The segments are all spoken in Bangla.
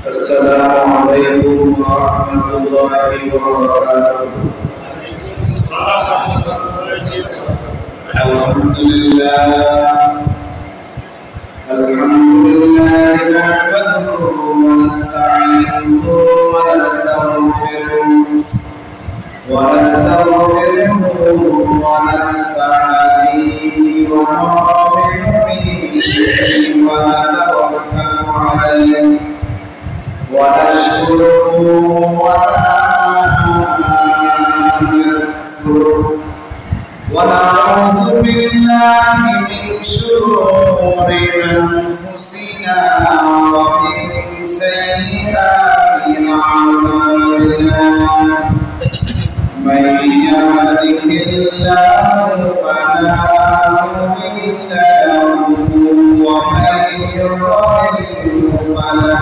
السلام عليكم ورحمة الله وبركاته. الحمد لله نحمده ونستعينه ونستغفره ونستهديه ونؤمن به ونتوكل عليه ونشكره ونكفره ونعوذ بالله من شرور أنفسنا ومن سيئات أعمالنا من يهده الله فلا مضل له ومن يضلل فلا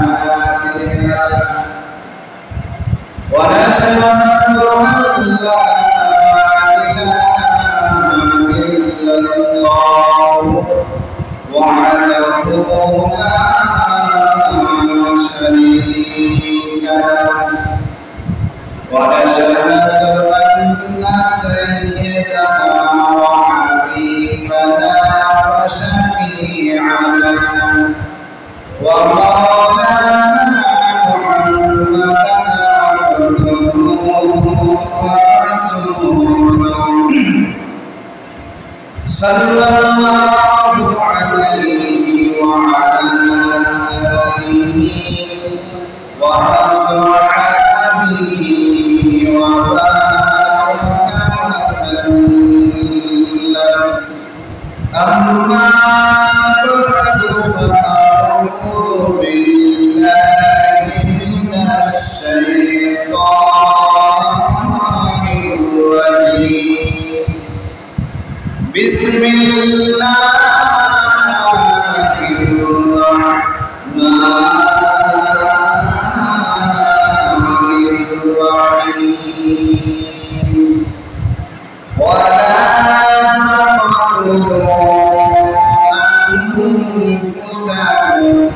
هادي له ونشهد أن لا إله إلا الله وحده لا شريك له ونشهد أن سيدنا وحبيبنا وشفيعنا ومولانا محمدا عبده ورسوله صلى الله عليه وعلى آله وأصحابه وبارك وسلم أما بعد فأعوذ بالله من الشيطان الرجيم بسم الله ولا تقتلوا أنفسكم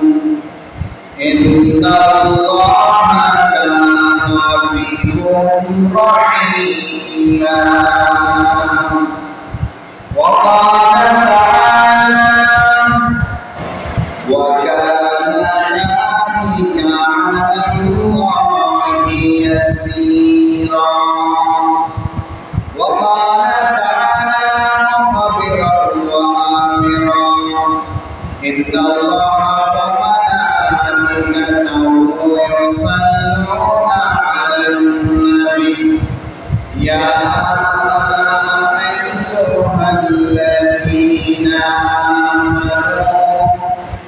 إن الله كان بكم رحيما وقال تعالى وكان ذلك على الله يسيرا وقال تعالى مخبرا وآمرا إن الله وملائكته يصلون على النبي يا أيها الذين آمنوا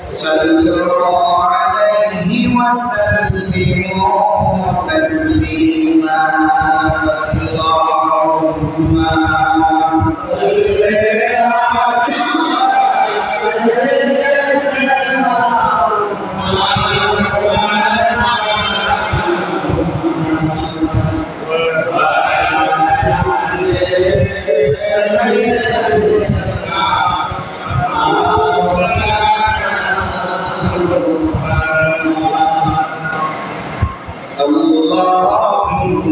صلوا عليه وسلموا تسليما اللهم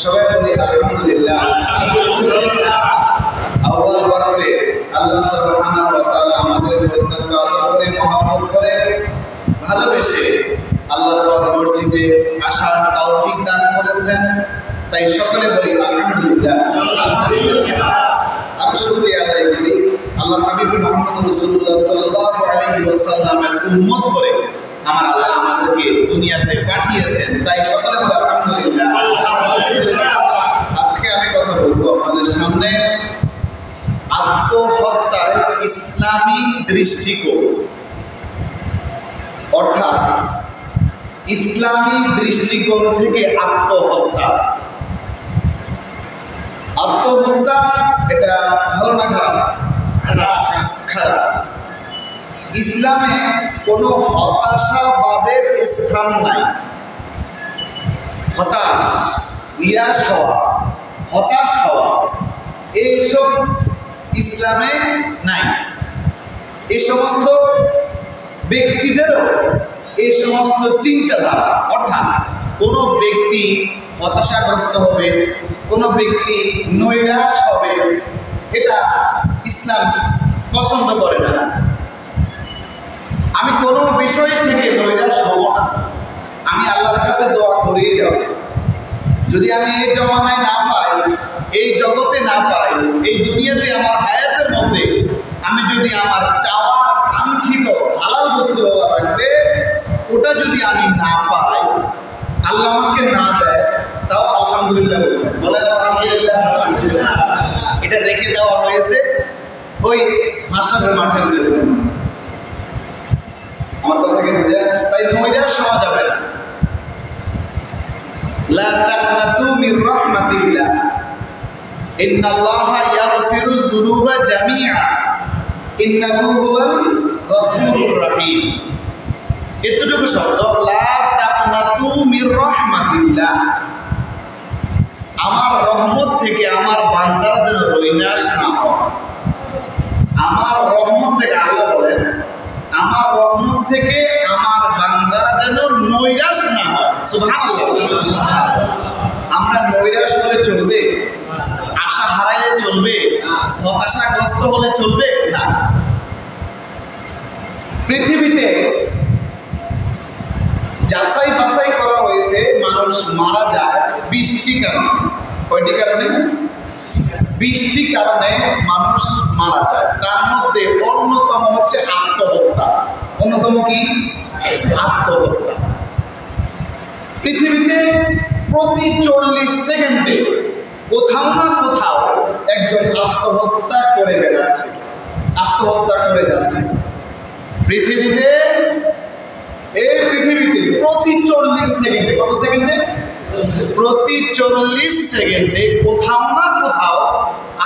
সবাই বলি আলহামদুলিল্লাহ। আল্লাহর বরকতে আল্লাহ সুবহানাহু ওয়া তাআলা আমাদেরকে অত্যন্ত আদর করে মহব্বত করে ভালোবেসে আল্লাহর ঘর মসজিদে আসার তৌফিক দান করেছেন। তাই সকলে বলি আলহামদুলিল্লাহ। আমি শুকরিয়া আদায় করি আল্লাহ হাবিব মুহাম্মদ রাসূলুল্লাহ সাল্লাল্লাহু আলাইহি ওয়াসাল্লামের উম্মত করে আমার আল্লাহ আমাদেরকে দুনিয়াতে পাঠিয়েছেন। তাই সকলে বলি আলহামদুলিল্লাহ। আজকে আমি কথা বলবো আপনাদের সামনে আত্মহত্যার ইসলামী দৃষ্টিকোণ, অর্থাৎ ইসলামী দৃষ্টিকোণ থেকে আত্মহত্যা। আত্মহত্যা এটা ভালো না খারাপ? খারাপ। ইসলামে কোনো হতাশাবাদের স্থান নাই। হতাশ, নিরাশ হওয়া, হতাশ হওয়া এইসব ইসলামে নাই। এই সমস্ত ব্যক্তিদেরও এই সমস্ত চিন্তাধারা, অর্থাৎ কোনো ব্যক্তি হতাশাগ্রস্ত হবে, কোনো ব্যক্তি নৈরাশ হবে, এটা ইসলাম পছন্দ করে না। আমি কোনো বিষয় থেকে নৈরাশ হব না, আমি আল্লাহর কাছে দোয়া করেই যাব। যদি আমি এই জমানায় না পাই, এই জগতে না পাই, এই দুনিয়াতে আমার হায়াতের মধ্যে আমি যদি আমার চাওয়া কাঙ্ক্ষিত হালাল বস্তু হওয়া লাগবে, ওটা যদি আমি না পাই, আল্লাহ আমাকে না দেয়, তাও আলহামদুলিল্লাহ বলেন আলহামদুলিল্লাহ। এটা রেখে দেওয়া হয়েছে ওই হাসরের মাঠের জন্য। আমার কথাকে বোঝা? তাই নৈরাশ হওয়া যাবে না। লা তাকনাতু মির রাহমাতিল্লাহ, ইন্নাল্লাহা ইয়াগফিরুয যুনুবা জামিআ, ইন্নাহু হুয়াল গফুরুর রহিম। এতটুকু শব্দ, লা তাকনাতু মির রাহমাতিল্লাহ, আমার রহমত থেকে আমার বান্দার যেন নৈরাশ না হয়। আমার রহমত থেকে, আল্লাহ বলেন আমার রহমত থেকে আমার বান্দারা যেন নৈরাশ না হয়। সুবহানাল্লাহ। আমরা নৈরাশ হলে চলবে? আশা হারাইলে চলবে? হতাশাগ্রস্ত হলে চলবে না। পৃথিবীতে যাচাই বাছাই করা হয়েছে মানুষ মারা যায় 20টি কারণে। কয়টি কারণে? 20টি কারণে মানুষ মারা যায়। তার মধ্যে অন্যতম হচ্ছে আত্মহত্যা। অন্যতম কি? আত্মহত্যা। পৃথিবীতে প্রতি 40 সেকেন্ডে কোথাও না কোথাও একজন আত্মহত্যা করে বেড়াচ্ছে, আত্মহত্যা করে যাচ্ছে। পৃথিবীতে, এই পৃথিবীতে প্রতি 40 সেকেন্ডে, কত সেকেন্ডে? প্রতি 40 সেকেন্ডে কোথাও না কোথাও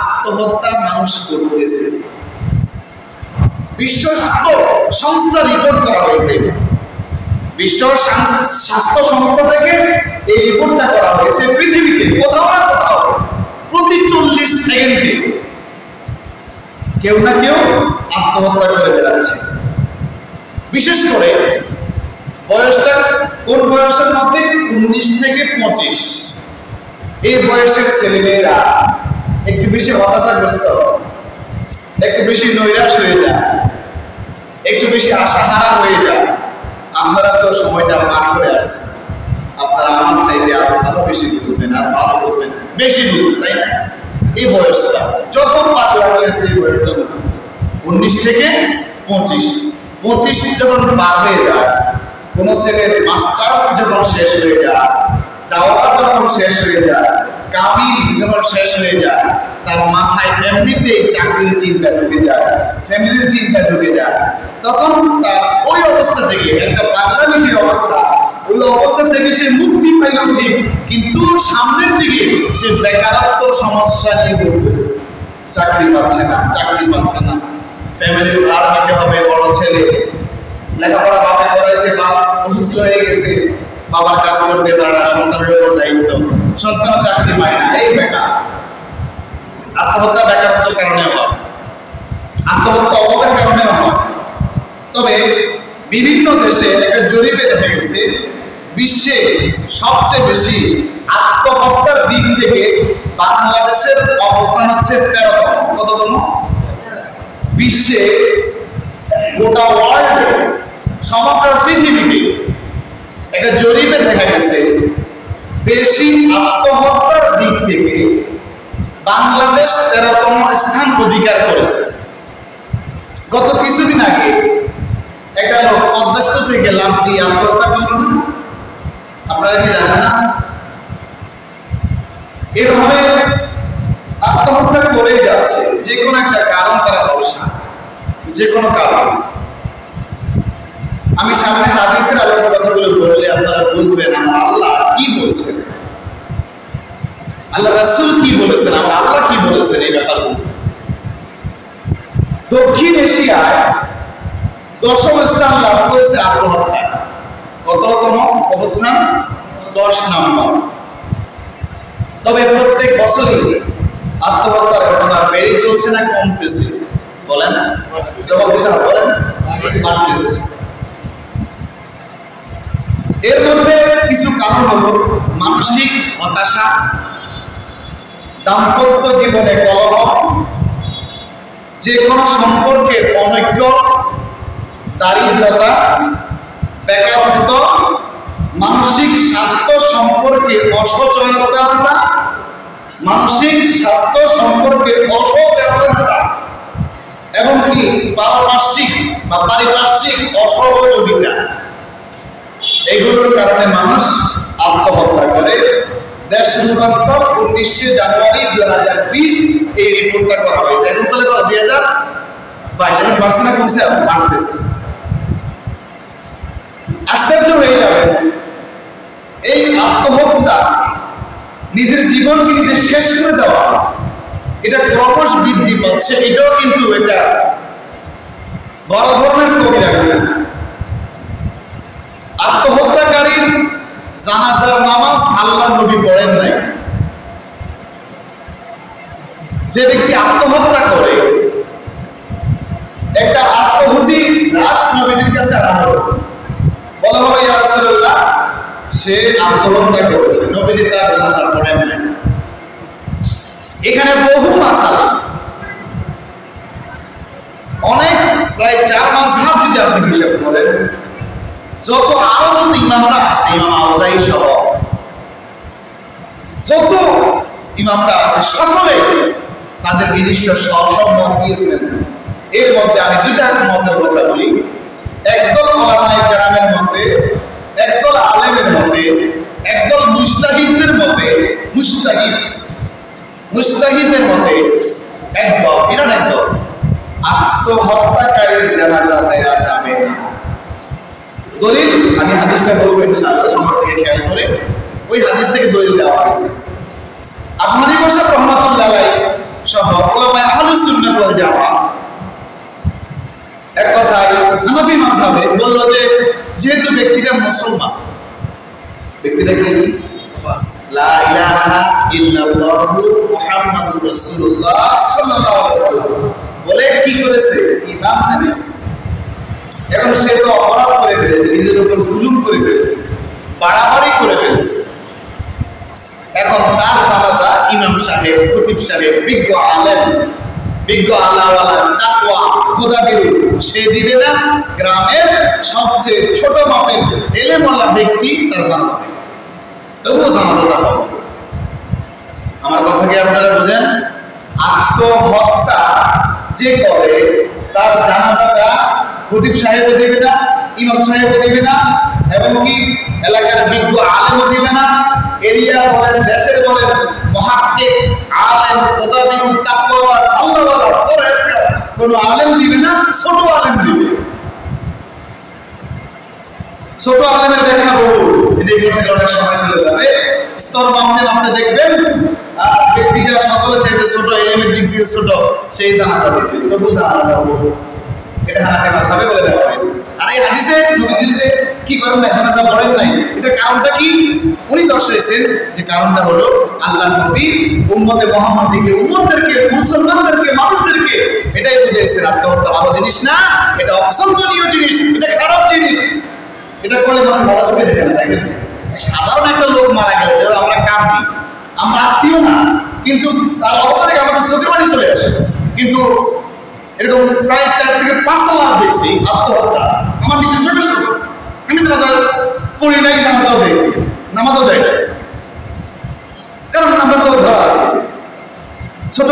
আত্মহত্যা মানুষ করতেছে। বিশ্ব সংস্থা রিপোর্ট করা হয়েছে। বিশ্ব স্বাস্থ্য সংস্থা থেকে এই রিপোর্টটা করা হয়েছে। পৃথিবীতে কোথাও না কোথাও প্রতি 40 সেকেন্ডে কেউ না কেউ আত্মহত্যা করে বেড়াচ্ছে। বিশেষ করে বয়সটা কোন বয়সের মধ্যে? 19 থেকে 25। এই বয়সের ছেলেমেয়েরা একটু বেশি হতাশাগ্রস্ত, একটু বেশি নৈরাশ হয়ে যায়, একটু বেশি আশাহারা হয়ে যায়। আপনারা তো সময়টা পার করে আসছেন, আপনারা আমার চাইতে আরো বেশি বুঝবেন, আর ভালো বুঝবেন, বেশি বুঝবেন, তাই না? এই বয়সটা যত পাতলা হয়েছে, এই বয়সটা 19 থেকে 25। 25 যখন পার হয়ে যায়, কোনো ছেলের মাস্টার্স যখন শেষ হয়ে যায়, দাওয়া যখন শেষ হয়ে যায়, কামিল যখন শেষ হয়ে যায়, তার মাথায় এমনিতেই চাকরির চিন্তা ঢুকে যায়, ফ্যামিলির চিন্তা ঢুকে যায়। তখন তার ওই অবস্থা থেকে, একটা পাগলামিটির অবস্থা, ওই অবস্থা থেকে সে মুক্তি পাইল ঠিক, কিন্তু সামনের দিকে সে বেকারত্বর সমস্যা নিয়ে পড়তেছে। চাকরি পাচ্ছে না, চাকরি পাচ্ছে না, ফ্যামিলির ভার নিতে হবে। বড় ছেলে লেখাপড়া বাবা করাইছে, বাপ অসুস্থ হয়ে গেছে, বাবার কাজ করতে পারে না, সন্তানের উপর দায়িত্ব, সন্তান চাকরি পায় না, এই বেকার। আত্মহত্যা বেকারত্বের কারণে হয়, আত্মহত্যা অভাবের কারণে হয়। বিভিন্ন দেশে একটা জরিপে দেখা গেছে বিশ্বে সবচেয়ে বেশি আত্মহত্যার দিক থেকে বাংলাদেশের অবস্থান হচ্ছে 13তম। কততম? বিশ্বে গোটা ওয়ার্ল্ডে সমগ্র পৃথিবীতে একটা জরিপে দেখা গেছে বেশি আত্মহত্যার দিক থেকে বাংলাদেশ 13তম স্থান অধিকার করেছে। গত কিছুদিন আগে একটা লোক পদ্মাস্তু থেকে লাফ দিয়ে আত্মহত্যা করল না? আপনারা কি জানেন না? এভাবে আত্মহত্যা করে যাচ্ছে, যে কোনো একটা কারণ তারা দর্শা, যে কোনো কারণ। আমি সামনে হাদিসের আলোর কথাগুলো বললে আপনারা বুঝবেন আমার আল্লাহ কি বলছেন, আল্লাহ রাসূল কি বলেছেন, আমার আল্লাহ কি বলেছেন এই ব্যাপারগুলো। দক্ষিণ এশিয়ায় 10ম স্থান লাভ করেছে আত্মহত্যা। কততম অবস্থান? 10 নম্বর। তবে প্রত্যেক বছরই আত্মহত্যার ঘটনা বেড়ে চলছে না কমতেছে? বলেন, জবাব দিতে হবে। বলেন, বাড়তেছে। এর মধ্যে কিছু কারণ হলো মানসিক হতাশা, দাম্পত্য জীবনে কলহ, যে কোনো সম্পর্কের অনৈক্য, দারিদ্রতা, বেকারত্ব, মানসিক স্বাস্থ্য সম্পর্কে অসচেতনতা, মানসিক স্বাস্থ্য সম্পর্কে অসচেতনতা এবং কি পারিপার্শ্বিক অসহযোগিতা, এইগুলোর কারণে মানুষ আত্মহত্যা করে। দেশ রূপান্তর 19 জানুয়ারি 2020 এই রিপোর্টটা করা হয়েছে। এখন চলে 2022, এখন বাড়ছে না কমছে? বাড়তেছে। আশ্চর্য হয়ে যাবে, এই আত্মহত্যা, নিজের জীবনকে নিজে শেষ করে দেওয়া, এটা ক্রমশ বৃদ্ধি পাচ্ছে। এটাও কিন্তু এটা বড় ধরনের কবিরা গুনাহ। আত্মহত্যাকারীর জানাজার নামাজ আল্লাহর নবী পড়েন নাই। যে ব্যক্তি আত্মহত্যা করে, একটা আত্মহুতি লাশ নবীজির কাছে আনা হলো, বলা হলো ইয়া রাসূলুল্লাহ সে আত্মহত্যা করেছে, নবীজি তার জানাজা পড়েন নাই। এখানে বহু মাসালা, অনেক, প্রায় 4 মাযহাব যদি আপনি হিসাব করেন, যত আরো যত ইমামরা আছে, ইমাম আউজাই সহ যত ইমামরা আছে, সকলে তাদের নিজস্ব মত দিয়েছেন। এর মধ্যে আমি দুইটা মতের কথা বলি। একদল উলামায়ে কেরামের মতে, একদল আলেমের মতে, একদল মুজতাহিদদের মতে, মুজতাহিদের মতে একদল, বিরাট একদল, আত্মহত্যাকারীর জানাজা দেয়া যাবে না। দলিল আমি হাদিসটা বলবো ইনশাআল্লাহ, সময় থেকে খেয়াল করে। ওই হাদিস থেকে দলিল দেওয়া হয়েছে। আবু হানিফা রাহমাতুল্লাহ আলাইহি সহ উলামায়ে আহলুস সুন্নাহ ওয়াল জামাআহ এক কথায় হানাফি মাযহাবে বলল যে যেহেতু ব্যক্তিটা মুসলমান, ব্যক্তিটা কি লা ইলাহা ইল্লাল্লাহু মুহাম্মাদুর রাসূলুল্লাহ সাল্লাল্লাহু আলাইহি ওয়াসাল্লাম বলে কি করেছে? ঈমান আনেছে। এখন সে তো অপরাধ করে ফেলেছে, নিজের উপর জুলুম করে ফেলেছে, বাড়াবাড়ি করে ফেলেছে। এখন তার জানাজা ইমাম সাহেব, খতিব সাহেব, বিজ্ঞ আলেম, বিজ্ঞ আল্লাহওয়ালা, তাকওয়া, খোদাবিরু সে দিবে না, গ্রামের সবচেয়ে ছোট মাপের এলেমওয়ালা ব্যক্তি তার জানাজা দেবে, তবুও জানাজাটা হবে। আমার কথা কি আপনারা বোঝেন? আত্মহত্যা যে করে তার জানাজাটা খতিব সাহেবও দিবে না, ইমাম সাহেবও দিবে না, এবং কি এলাকার বিজ্ঞ আলেমও দিবে না, এরিয়া বলেন, দেশের বলেন, মুহাক্কিক, আলেম, খোদাবিরু, তাকওয়া, আল্লাহওয়ালা পরহেজগার কোনো আলেম দিবে না, ছোট আলেম দিবে। ছোট আলেমের ব্যাখ্যা বহু, এটি অনেক সময় চলে যাবে। স্তর মাপতে মাপতে দেখবেন ব্যক্তিটা সকলে চাইতে ছোট, এলেমের দিক দিয়ে ছোট, সেই জানাজা দিবে, তবু জানাজা হবে। এটা হানাফি মাযহাবে বলে দেওয়া হয়েছে। আর এই হাদিসে নবীজি যে কি করেন না, জানাজা পড়েন নাই, এটা কারণটা কি? উনি দর্শাইছেন যে কারণটা হলো আল্লাহ নবী উম্মতে মুহাম্মাদীকে, উম্মতদেরকে, মুসলমানদেরকে, মানুষদেরকে এটাই বুঝাইছেন আত্মহত্যা ভালো জিনিস না, এটা অপছন্দনীয় জিনিস, এটা খারাপ জিনিস। এটা করলে মানুষ বড় চোখে দেখে না, তাই না? সাধারণ একটা লোক মারা গেলে যেমন আমরা কাঁদি, আমরা আত্মীয় না, কিন্তু তার অবস্থা থেকে আমাদের চোখের পানি চলে আসে। কিন্তু এরকম প্রায় 4 থেকে 5টা লাশ দেখছি আত্মহত্যা আমার নিজের চোখের সামনে। আমি জানাজা পড়ি নাই, জানাজাও দেই, নামাজও যাই না, কারণ আমরা তো ধরা আছে। ছোট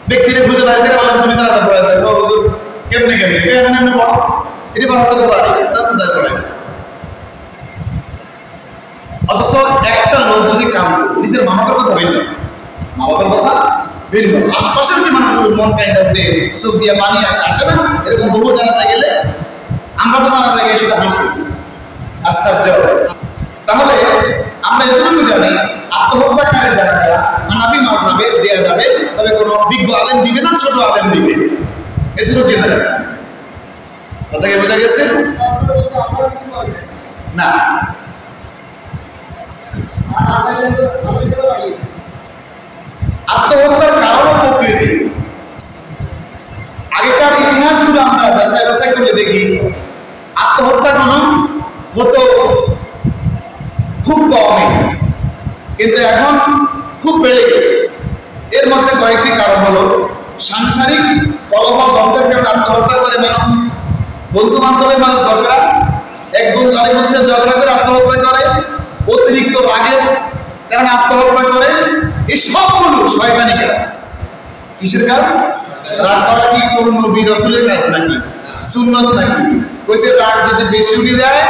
ব্যক্তিরে খুঁজে বাইরে করে বললাম তুমি জানাজা পড়ে যাবে, কেমনে কেমনে কেমনে বড় এটি বড় হতে পারে, অথচ একটা লোক যদি কাম করে নিজের মা বাবার কথা ভিন্ন, মা বাবার কথা ভিন্ন, আশপাশের যে মানুষগুলো মন কাইন্ডা উঠে চোখ দিয়ে পানি আসে না, এরকম বহু জানাজায় গেলে আমরা তো জানাজায় গিয়ে সেটা হাসি, আশ্চর্য। তাহলে আমরা এতটুকু জানি আত্মহত্যাকারী যারা যারা হানাফি মাযহাবে দেয়া যাবে, তবে কোনো বিজ্ঞ আলেম দিবে না, ছোট আলেম দিবে, এটুকু জেনে যাবে। কথা কি বোঝা গেছে? না, আত্মহত্যার কারণ ও প্রকৃতি আগেকার ইতিহাসগুলো আমরা যাচাই বাছাই করে দেখি, আত্মহত্যাগুলো হতো খুব কমই, কিন্তু এখন খুব বেড়ে গেছে। এর মধ্যে কয়েকটি কারণ হলো সাংসারিক কলহ বন্ধের কারণে আত্মহত্যা করে মানুষ, বন্ধু বান্ধবের মাঝে ঝগড়া, এক বন্ধু আরেক বন্ধুর সাথে ঝগড়া করে আত্মহত্যা করে, অতিরিক্ত রাগের কারণে আত্মহত্যা করে। এই সবগুলো শয়তানি কাজ। কিসের কাজ? রাগ করা কি কোন নবী রাসূলের কাজ নাকি? সুন্নত নাকি? কইছে রাগ যদি বেশি উঠে যায়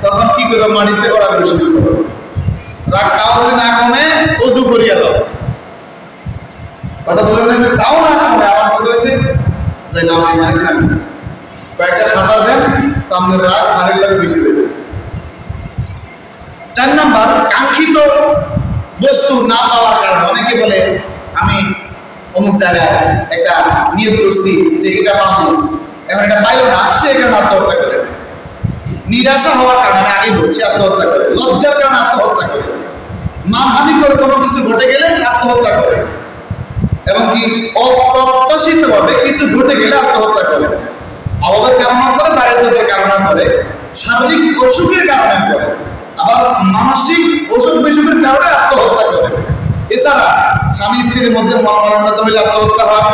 তখন কি করো, মাটিতে করা বেশি করো, রাগটাও যদি না কমে ওযু করিয়া দাও। কথা বলেন না, তাও না কমে, আমার কথা হয়েছে যে না মানে না কয়েকটা সাঁতার দেন তো আমাদের রাগ আরেক লাগে বেশি দেবে। 4 নাম্বার, কাঙ্ক্ষিত বস্তু না পাওয়ার কারণে অনেকে বলে আমি অমুক জায়গায় একটা নিয়োগ করছি যে এটা পাবো, এখন এটা পাইলো না, সে এখানে আত্মহত্যা করে। নিরাশা হওয়ার কারণে, আমি আগে বলছি, আত্মহত্যা করে। লজ্জার কারণে আত্মহত্যা করে। মানহানি করে কোনো কিছু ঘটে গেলে আত্মহত্যা করে, এবং কি অপ্রত্যাশিতভাবে কিছু ঘটে গেলে আত্মহত্যা করে। অভাবের কারণে করে, দারিদ্র্যের কারণে করে, শারীরিক অসুখের কারণে করে, আবার মানসিক অসুখ বিসুখের কারণে আত্মহত্যা করে। এছাড়া স্বামী স্ত্রীর মধ্যে মনোমালিন্য হলে আত্মহত্যা হয়,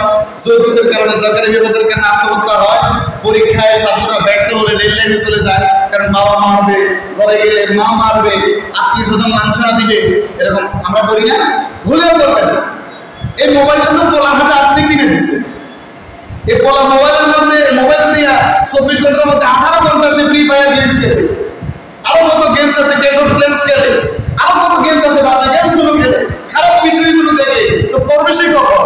যৌতুকের কারণে, সরকারি বিপদের কারণে আত্মহত্যা হয়, পরীক্ষায় ছাত্ররা ব্যর্থ হলে রেল লাইনে চলে যায়, কারণ বাবা মারবে, ঘরে গেলে মা মারবে, আত্মীয় স্বজন লাঞ্ছনা দিবে, এরকম আমরা করি না? ভুলেও করবেন না। এই মোবাইলটা তো পোলার হাতে আপনি কিনে দিচ্ছেন, এই পোলা মোবাইলের মধ্যে মোবাইল দিয়া 24 ঘন্টার মধ্যে 18 ঘন্টা সে ফ্রি ফায়ার গেমস খেলে, আরো কত গেমস আছে, ক্যাশ অফ ক্লেন্স খেলে, আরো কত গেমস আছে, বাজে গেমস গুলো খেলে, খারাপ বিষয়গুলো দেখে, তো করবে সে কখন?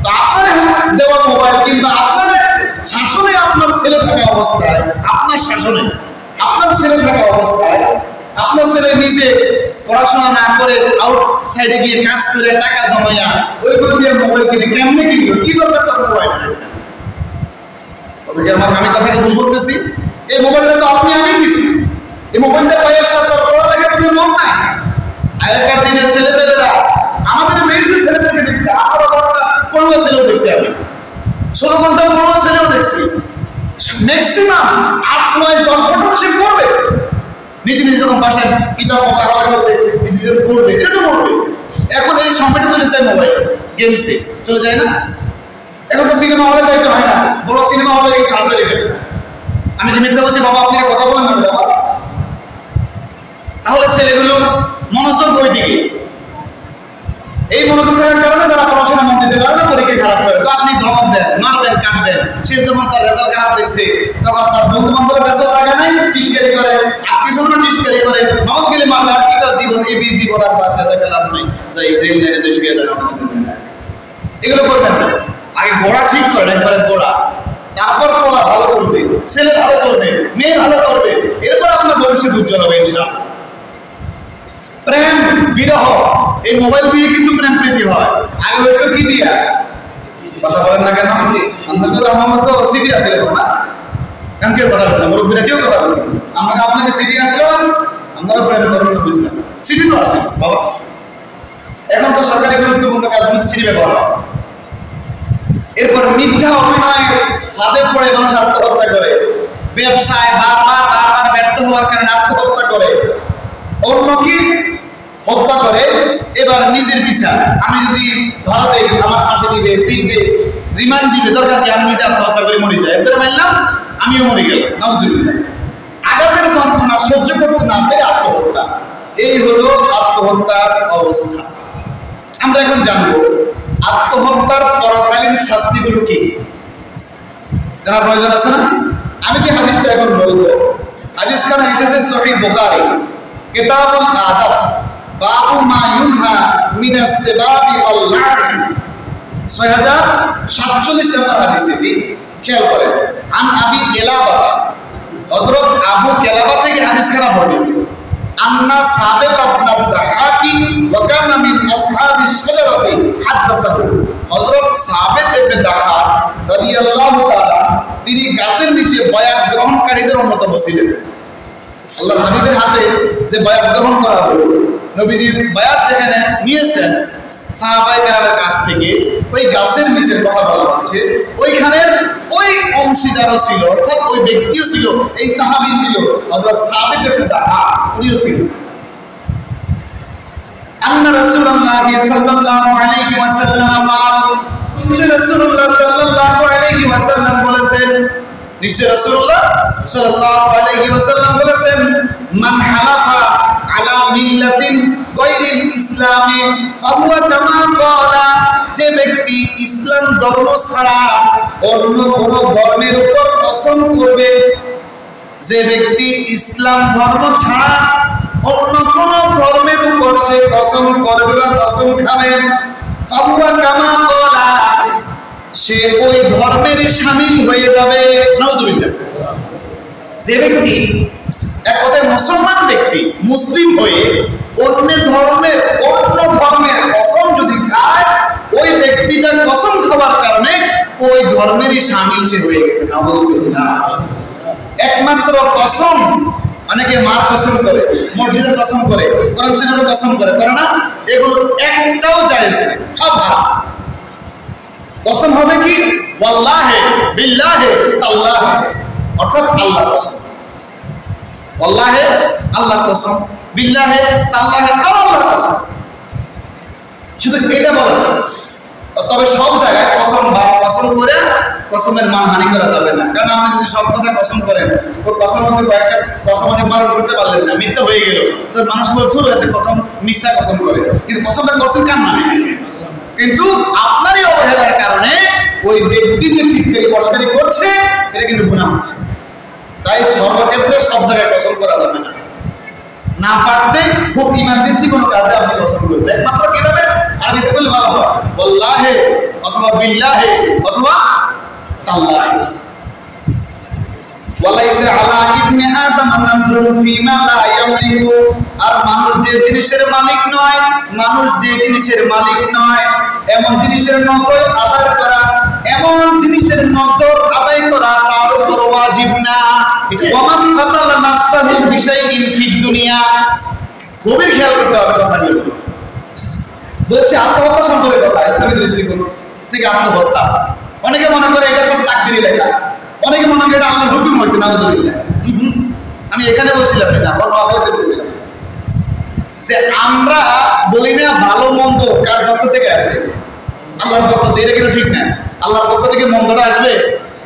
তো আপনার দেওয়া মোবাইল কিংবা আপনার শাসনে আপনার ছেলে থাকা অবস্থায়, আপনার শাসনে আপনার ছেলে থাকা অবস্থায়, আপনার ছেলে নিজে পড়াশোনা না করে আউটসাইডে গিয়ে কাজ করে টাকা জমাইয়া ওইগুলো দিয়ে মোবাইল কিনে কেমনে কিনলো? কি দরকার তার মোবাইল? আমি কথাটা ভুল বলতেছি? এই মোবাইলটা তো আপনি আমি দিচ্ছি, এই মোবাইলটা পাইয়া সরকার পড়ালেখার কোনো মন নাই। আগেকার দিনের ছেলেপেলেরা, আমাদের মেয়েছে ছেলেদেরকে দেখছি, 18 ঘন্টা পড়ুয়া ছেলেও দেখছি, আমি 16 ঘন্টা পড়ুয়া ছেলেও দেখছি, ম্যাক্সিমাম 8, 9, 10 ঘন্টা সে পড়বে, নিজে নিজে যখন বাসায় কিতাব পড়া করবে, নিজে পড়বে, এটা তো পড়বে। এখন এই সময়টা চলে যায় মোবাইল গেমসে, চলে যায় না? এখন তো সিনেমা হলে যাইতে হয় না, বড় সিনেমা হলে গিয়ে সামনে রেখে। আমি কি মিথ্যা বলছি বাবা? আপনি কথা বলেন না বাবা? তাহলে ছেলেগুলো মনোযোগ ওই দিকে, এই মনোযোগ থাকার কারণে তারা পড়াশোনা মন দিতে পারে না, পরীক্ষা খারাপ করে। তো আপনি ধমক দেন, মারবেন, কাটবেন, সে যখন তার রেজাল্ট খারাপ দেখছে তখন তার বন্ধু বান্ধবের কাছেও টাকা নাই, টিস্কারি করে, আত্মীয় স্বজন টিস্কারি করে, মামা গেলে মারবে, আর কি কাজ জীবন, এই বি জীবন আর বাঁচে তাকে লাভ নেই, যাই রেল লাইনে যে শুয়ে যান। এগুলো করবেন না, আগে গোড়া ঠিক করেন, একবারে গোড়া, তারপর পড়া ভালো করবে, ছেলে ভালো করবে, মেয়ে ভালো করবে, এরপর আপনার ভবিষ্যৎ উজ্জ্বল হবে ইনশাআল্লাহ। প্রেম বিরহ এই মোবাইল দিয়ে কিন্তু প্রেম প্রীতি হয়। আগে ওইটা কি দিয়া কথা বলেন না কেন? আমরা তো সিটি আছে না, কারণ কেউ কথা বলে না, মুরব্বীরা কেউ কথা বলে না। আমাকে আপনাকে সিটি আসলো, আপনারা ফ্রেন্ড করেন না, বুঝলাম সিটি তো আসে বাবা। এখন তো সরকারি গুরুত্বপূর্ণ কাজগুলো সিটি ব্যবহার হয়। এরপর মিথ্যা অভিনয় ফাঁদে পড়ে মানুষ আত্মহত্যা করে, ব্যবসায় বারবার ব্যর্থ হওয়ার কারণে আত্মহত্যা করে, অন্যকে হত্যা করে, এবার নিজের বিচার আমি যদি ধরা দেই আমার ফাঁসি দিবে, পিটবে, রিমান্ড দিবে, দরকার কি আমি নিজে আত্মহত্যা করে মরে যাই, এবারে মানলাম আমিও মরে গেলাম, নাউজুবিল্লাহ। আঘাতের যন্ত্রণা সহ্য করতে না পেরে আত্মহত্যা, এই হলো আত্মহত্যার অবস্থা। আমরা এখন জানবো আত্মহত্যার পরকালীন শাস্তিগুলো কি জানা প্রয়োজন আছে না? আমি কি হাদিসটা এখন বলবো? হাদিস খানা এসেছে সহিহ বুখারী কিতাবুল আদাব বাবু মা ইউনহা মিনাস সিবাবি ওয়াল লা'ন, 6047 নম্বর হাদিস। এটি খেয়াল করেন, আন আবি কেলাবা, হযরত আবু কেলাবা থেকে হাদিস খানা বর্ণিত, আন্না সাবিত ইবনে দাহাকি ওয়া কানা মিন আসহাবিশ শাজারাতি হাদাসাহু, হযরত সাবিত ইবনে দাহাক রাদিয়াল্লাহু তাআলা তিনি গাছের নিচে বায়াত গ্রহণকারীদের অন্যতম ছিলেন। আল্লাহর হাবিবের হাতে যে বায়াত গ্রহণ করা হলো, নবীজি বায়াত যেখানে নিয়েছেন সাহাবায়ে কেরামের কাছ থেকে, ওই গাছের নিচে কথা বলা হচ্ছে, ওইখানের ওই অংশীদারও ছিল, অর্থাৎ ওই ব্যক্তিও ছিল, এই সাহাবী ছিল হযরত সাবিত ইবনে দাহাক, উনিও ছিলেন। আন্না রাসূলুল্লাহ সাল্লাল্লাহু আলাইহি ওয়াসাল্লাম قال, নিশ্চয় রাসূলুল্লাহ সাল্লাল্লাহু আলাইহি ওয়াসাল্লাম বলেছেন, নিশ্চয় রাসূলুল্লাহ সাল্লাল্লাহু আলাইহি ওয়াসাল্লাম বলেছেন, মান হালাফা আলা মিল্লাতিন গায়রিল ইসলামি ফাহুয়া কামা ক্বালা, যে ব্যক্তি ইসলাম ধর্ম ছাড়া অন্য কোন ধর্মের উপর কসম করবে, যে ব্যক্তি ইসলাম ধর্ম ছাড়া অন্য কোন ধর্মের উপর সে কসম করবে বা কসম খাবে, ফাহুয়া কামা ক্বালা, সে ওই ধর্মের শামিল হয়ে যাবে। নাউজুবিল্লাহ। যে ব্যক্তি এক কথায় মুসলমান ব্যক্তি মুসলিম হয়ে অন্য ধর্মের কসম যদি খায়, ওই ব্যক্তিটা কসম খাওয়ার কারণে ওই ধর্মেরই শামিল সে হয়ে গেছে। নাউজুবিল্লাহ। একমাত্র কসম, অনেকে মার কসম করে, মসজিদের কসম করে, কোরআন শরীফের কসম করে না, এগুলো একটাও জায়েজ নেই, সব হারাম। কসম হবে কি? ওয়াল্লাহি বিল্লাহি তাল্লাহি, অর্থাৎ আল্লাহর কসম। ওয়াল্লাহি আল্লাহর কসম, বিল্লাহি তাল্লাহি আল্লাহর কসম, শুধু এটা বলা যায়। তবে সব জায়গায় কসম বা কসম করে কসমের মানহানি করা যাবে না, কারণ আপনি যদি সব কথা কসম করেন, ওই কসম মধ্যে কয়েকটা কসম আপনি পালন করতে পারলেন না, মিথ্যা হয়ে গেল, তো মানুষ বলতো এতে কসম মিথ্যা কসম করে, কিন্তু কসমটা করছেন কার নামে? কিন্তু আপনারই অবহেলার কারণে ওই ব্যক্তি যে টিটকারি কসকারি করছে, এটা কিন্তু গুনাহ হচ্ছে। তাই সর্বক্ষেত্রে সব জায়গায় কসম করা যাবে না। না পারতে খুব ইমার্জেন্সি কোনো কাজে আপনি কসম করবেন, একমাত্র কিভাবে? আরবিতে বললে ভালো হয়, ওয়াল্লাহি অথবা বিল্লাহি অথবা তাল্লাহি। ওয়ালাইসা আলা ইবনে আদম নাজরুন ফিমা লা ইয়ামলিকু, আর মানুষ যে জিনিসের মালিক নয়, এমন জিনিসের নজর আদায় করা, তার উপর ওয়াজিব না। ওয়ামান কাতালা নাফসাহু বিশাইইন ফিদ দুনিয়া, খুবই খেয়াল করতে হবে কথাগুলো। বলছে আত্মহত্যা সম্পর্কে কথা, ইসলামের দৃষ্টিকোণ থেকে আত্মহত্যা। অনেকে মনে করে এটা তো তাকদীরি লেখা, অনেকে মনে করে এটা আল্লাহর হুকুম হয়েছে। নাউজুবিল্লাহ। আমি এখানে বলছিলাম না, অন্য আখলাতে বলছিলাম যে আমরা বলি না ভালো মন্দ কার পক্ষ থেকে আসে? আল্লাহর পক্ষ থেকে। এটা কিন্তু ঠিক না। আল্লাহর পক্ষ থেকে মন্দটা আসবে,